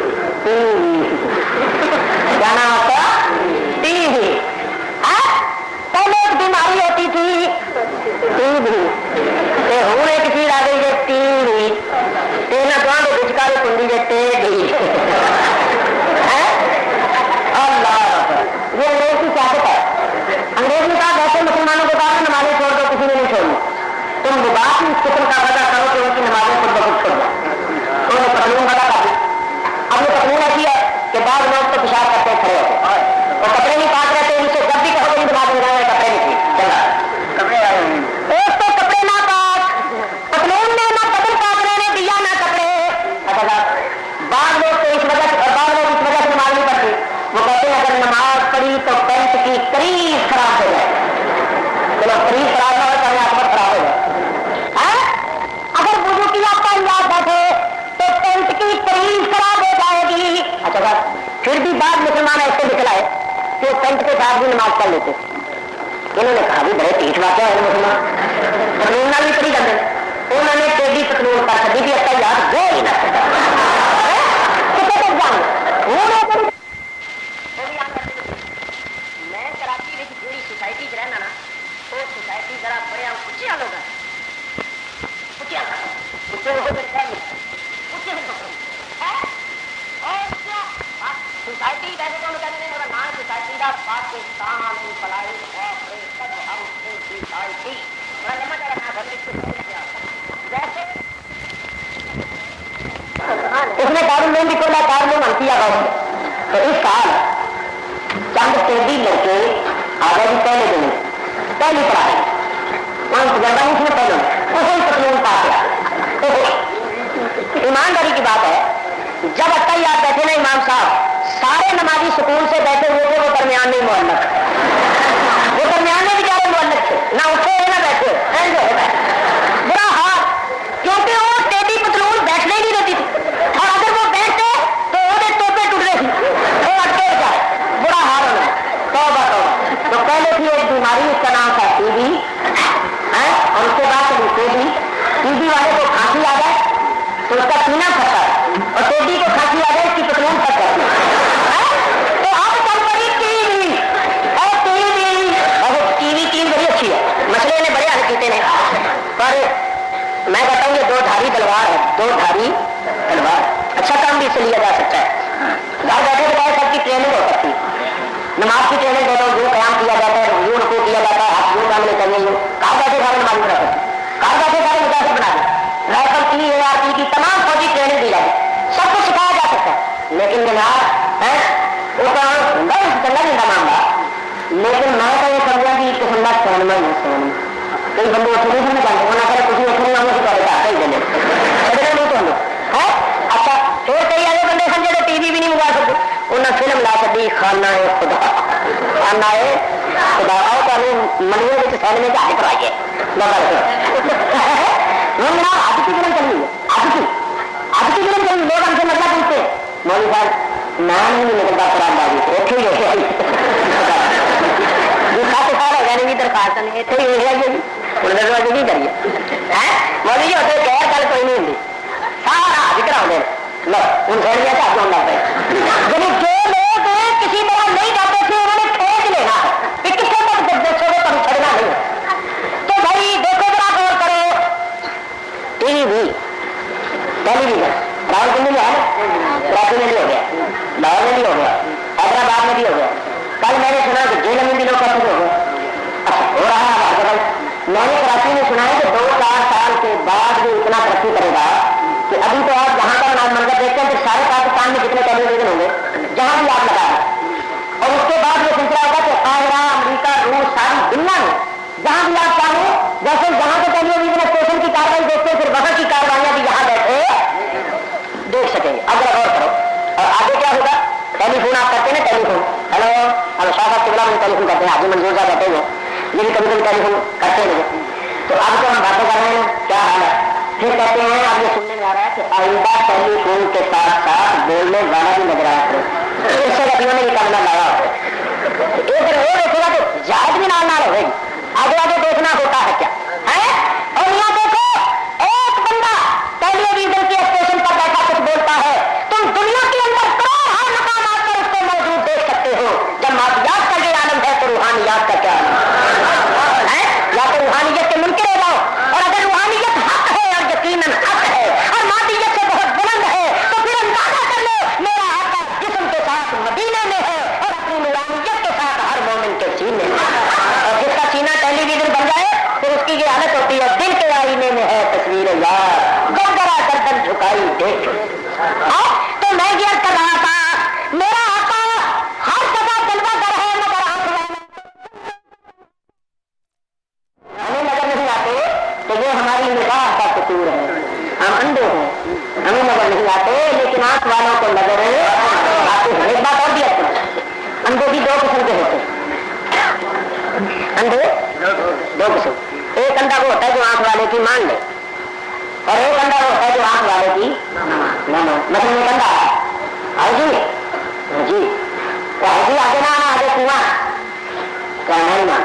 Speaker 1: بھی بڑے پیٹ واقع ہوئے مسلمان قانون بھی پڑھی جاتے ہیں انہوں نے ٹیڈی پتلون کر سکتی تھی اچھا یاد دے ہی نہ سکتا میں کراچی میں جی سوسائٹی رہنا نا وہ سوسائٹی ذرا بڑے اچھا لوگ سوسائٹی ویسے تو کہتے ہیں میرا نام سوسائٹی کا پاکستان فلائی سوسائٹی بڑا لمبا چڑھا نام ویسے اس نے کارمین بھی کولا کارمین منتی آگا تو اس سال چند ٹیڈی لڑکے آ گئے جی پہلے دن پہلی پڑھائی وہاں تجربہ نہیں اس میں پہلے اسے قانون پاس کیا ایمانداری کی بات ہے جب اٹھا یاد بیٹھے نا امام صاحب سارے نمازی سکول سے بیٹھے ہوئے تھے وہ درمیان میں معلق وہ درمیان میں بیچارے معلق تھے نہ اٹھے ہوئے نہ بیٹھے برا حال کیونکہ وہ ٹیڈی پتلون بیٹھنے ہی نہیں دیتی تھی اور اگر وہ بیٹھتے تو وہ توپے ٹوٹ رہے تھے وہ اٹکے جائے برا حال ہونا توبہ توبہ تو پہلے تھی ایک بیماری اس کا نام تھا ٹی بی اور اس کے بعد ٹی بی والے کو کھانسی آ جائے تو اس کا سینہ پھٹتا ہے اور ٹیڈی کو کھانسی آ جائے اس کی پتلون پھٹ جاتی ہے تو اب چل پڑی ٹی وی اور ٹی وی ٹیم بڑی اچھی ہے مسئلے نے بڑے حل کیتے ہیں پر میں کہتا ہوں یہ دو دھاری تلوار ہے دو دھاری تلوار اچھا کام بھی اس سے لیا جا سکتا ہے گھر بیٹھے بتائے سب کی ٹریننگ ہو سکتی ہے نماز کی ٹریننگ دیتا ہوں یوں قیام کیا جاتا ہے یوں رکوع کیا جاتا ہے ہاتھ یوں کامنے چاہیے یوں گھر بیٹھے سارے نماز بنا سکتے گھر بیٹھے سارے مجاہد بنا دیں رائفل ART کی تمام فوجی ٹریننگ دی جاتی سب کچھ سکھایا جا سکتا ہے لیکن جناب وہ چنگا نہیں تھا معاملہ لیکن میں تو یہ سمجھا کہ قسم کا سون میں سون کئی بندے اتنے نہیں سمجھ جاتے انہیں کرے کسی اتنے نہ ہو کرے گا کئی دن چلے نہیں تو اچھا پھر کئی ایسے بندے سمجھے تو ٹی وی بھی نہیں منگا سکتے انہیں فلم لا چکی خانہ خدا خانہ خدا آؤ تو منیوں کے سینمے سے آگے کرائیے آج کی فلم چلی ہے آج کی فلم چلی لوگ ہم سے مطلب پوچھتے مولوی صاحب نام نہیں نکلتا قرآن بازی اتنے ہی ہوتے کافی سال ہو گئے بھی درخواست نہیں اتنے ہی ہوئی ہے جی ہوں دروازے کی کریے مولوی جی ہوتے کہہ گل کوئی نہیں ہوتی سارا حج کرا لو ہوں سڑ گیا حج ہونا پہ یعنی جو لوگ کسی طرح نہیں جاتے تھے انہوں نے کھینچ لینا کہ کتنے تک دسو گے تم چھڑنا نہیں تو بھائی دیکھو ذرا غور کرو ٹی وی ٹیلی ویژن راول پنڈی میں ہے نا کراچی میں بھی ہو گیا لاہور میں بھی ہو گیا حیدرآباد میں بھی ہو گیا کل میں نے سنا کہ جیل میں بھی لوگ کیسے ہو گئے اچھا ہو رہا ہے میں نے کراچی میں سنا ہے کہ 2-4 سال کے بعد بھی اتنا ترقی کرے گا کہ ابھی تو آپ جہاں کا منظر دیکھتے ہیں کہ سارے پاکستان میں جتنے ٹیلی ویژن ہوں گے جہاں بھی آپ لگائیں اور اس کے بعد یہ سلسلہ ہوگا کہ قاہرہ امریکہ روس ساری دنیا میں جہاں بھی آپ چاہیں جیسے جہاں کے ٹیلی ویژن اسٹیشن کی کاروائی دیکھتے ہیں پھر وہاں کی کاروائیاں بھی یہاں بیٹھے دیکھ سکیں گے اگر غور کرو اور آگے کیا ہوگا ٹیلی فون آپ کرتے ہیں نا ٹیلی فون ہیلو ہم شاہ صاحب قبلہ میں ٹیلی فون کرتے ہیں حاجی منظور صاحب کہتے ہیں یہ بھی کبھی کبھی ٹیلی فون کرتے ہیں تو اب تو ہم باتیں کر رہے ہیں کیا حال ہے پھر کہتے ہیں اب یہ سننے میں آ رہا ہے کہ آئندہ ٹیلی فون کے ساتھ ساتھ بولنے والا بھی نظر آیا کرے اس سے ابھی نے یہ کامنا لایا ہو ایک وہ دیکھے گا تو جہاز بھی نال ہوئے گی آگے آگے دیکھنا ہوتا ہے کیا ہے اور یہاں دیکھو ایک بندہ ٹیلی ویژن کے اسٹیشن پر بیٹھا کچھ بولتا ہے تم دنیا کے اندر ہر مقامات پر اس کو موجود دیکھ سکتے ہو جب مادیات کا یہ عالم ہے تو روحانیات کا کیا عالم ہے یا تو روحانیت کے منکر ہو جاؤ اور اگر روحانیت حق ہے اور یقیناً حق ہے اور مادیت سے بہت بلند ہے تو پھر اندازہ کر لو میرا آقا جسم کے ساتھ مدینے میں ہے اور اپنی نورانیت کے ساتھ ہر مومن کے سینے میں اور جس کا سینہ ٹیلی ویژن بن جائے پھر اس کی یہ حالت ہوتی ہے دل کے آئینے میں ہے تصویر یار گردرا گردن جھکائی دیکھ تو میں یہ کر رہا تھا میرا آقا ہر جگہ جلوہ گر ہے مگر ہمیں نظر نہیں آتے کہ یہ ہماری نگاہ کا قصور ہے ہم اندھے ہیں ہمیں نظر نہیں آتے لیکن آنکھ والوں کو نظر آتے ہیں ایک بات اور بھی آتی ہے اندھے بھی 2 قسم کے ہوتے ہیں اندھے 2 قسم ایک اندھا وہ ہوتا ہے جو آنکھ والے کی مان لے اور ایک اندھا وہ ہوتا ہے جو آنکھ والے کی مثلا ایک اندھا جی جی آگے نہ آنا آگے کنواں کہنا ہی مان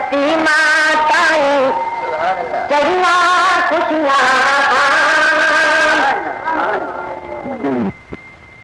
Speaker 1: یتیما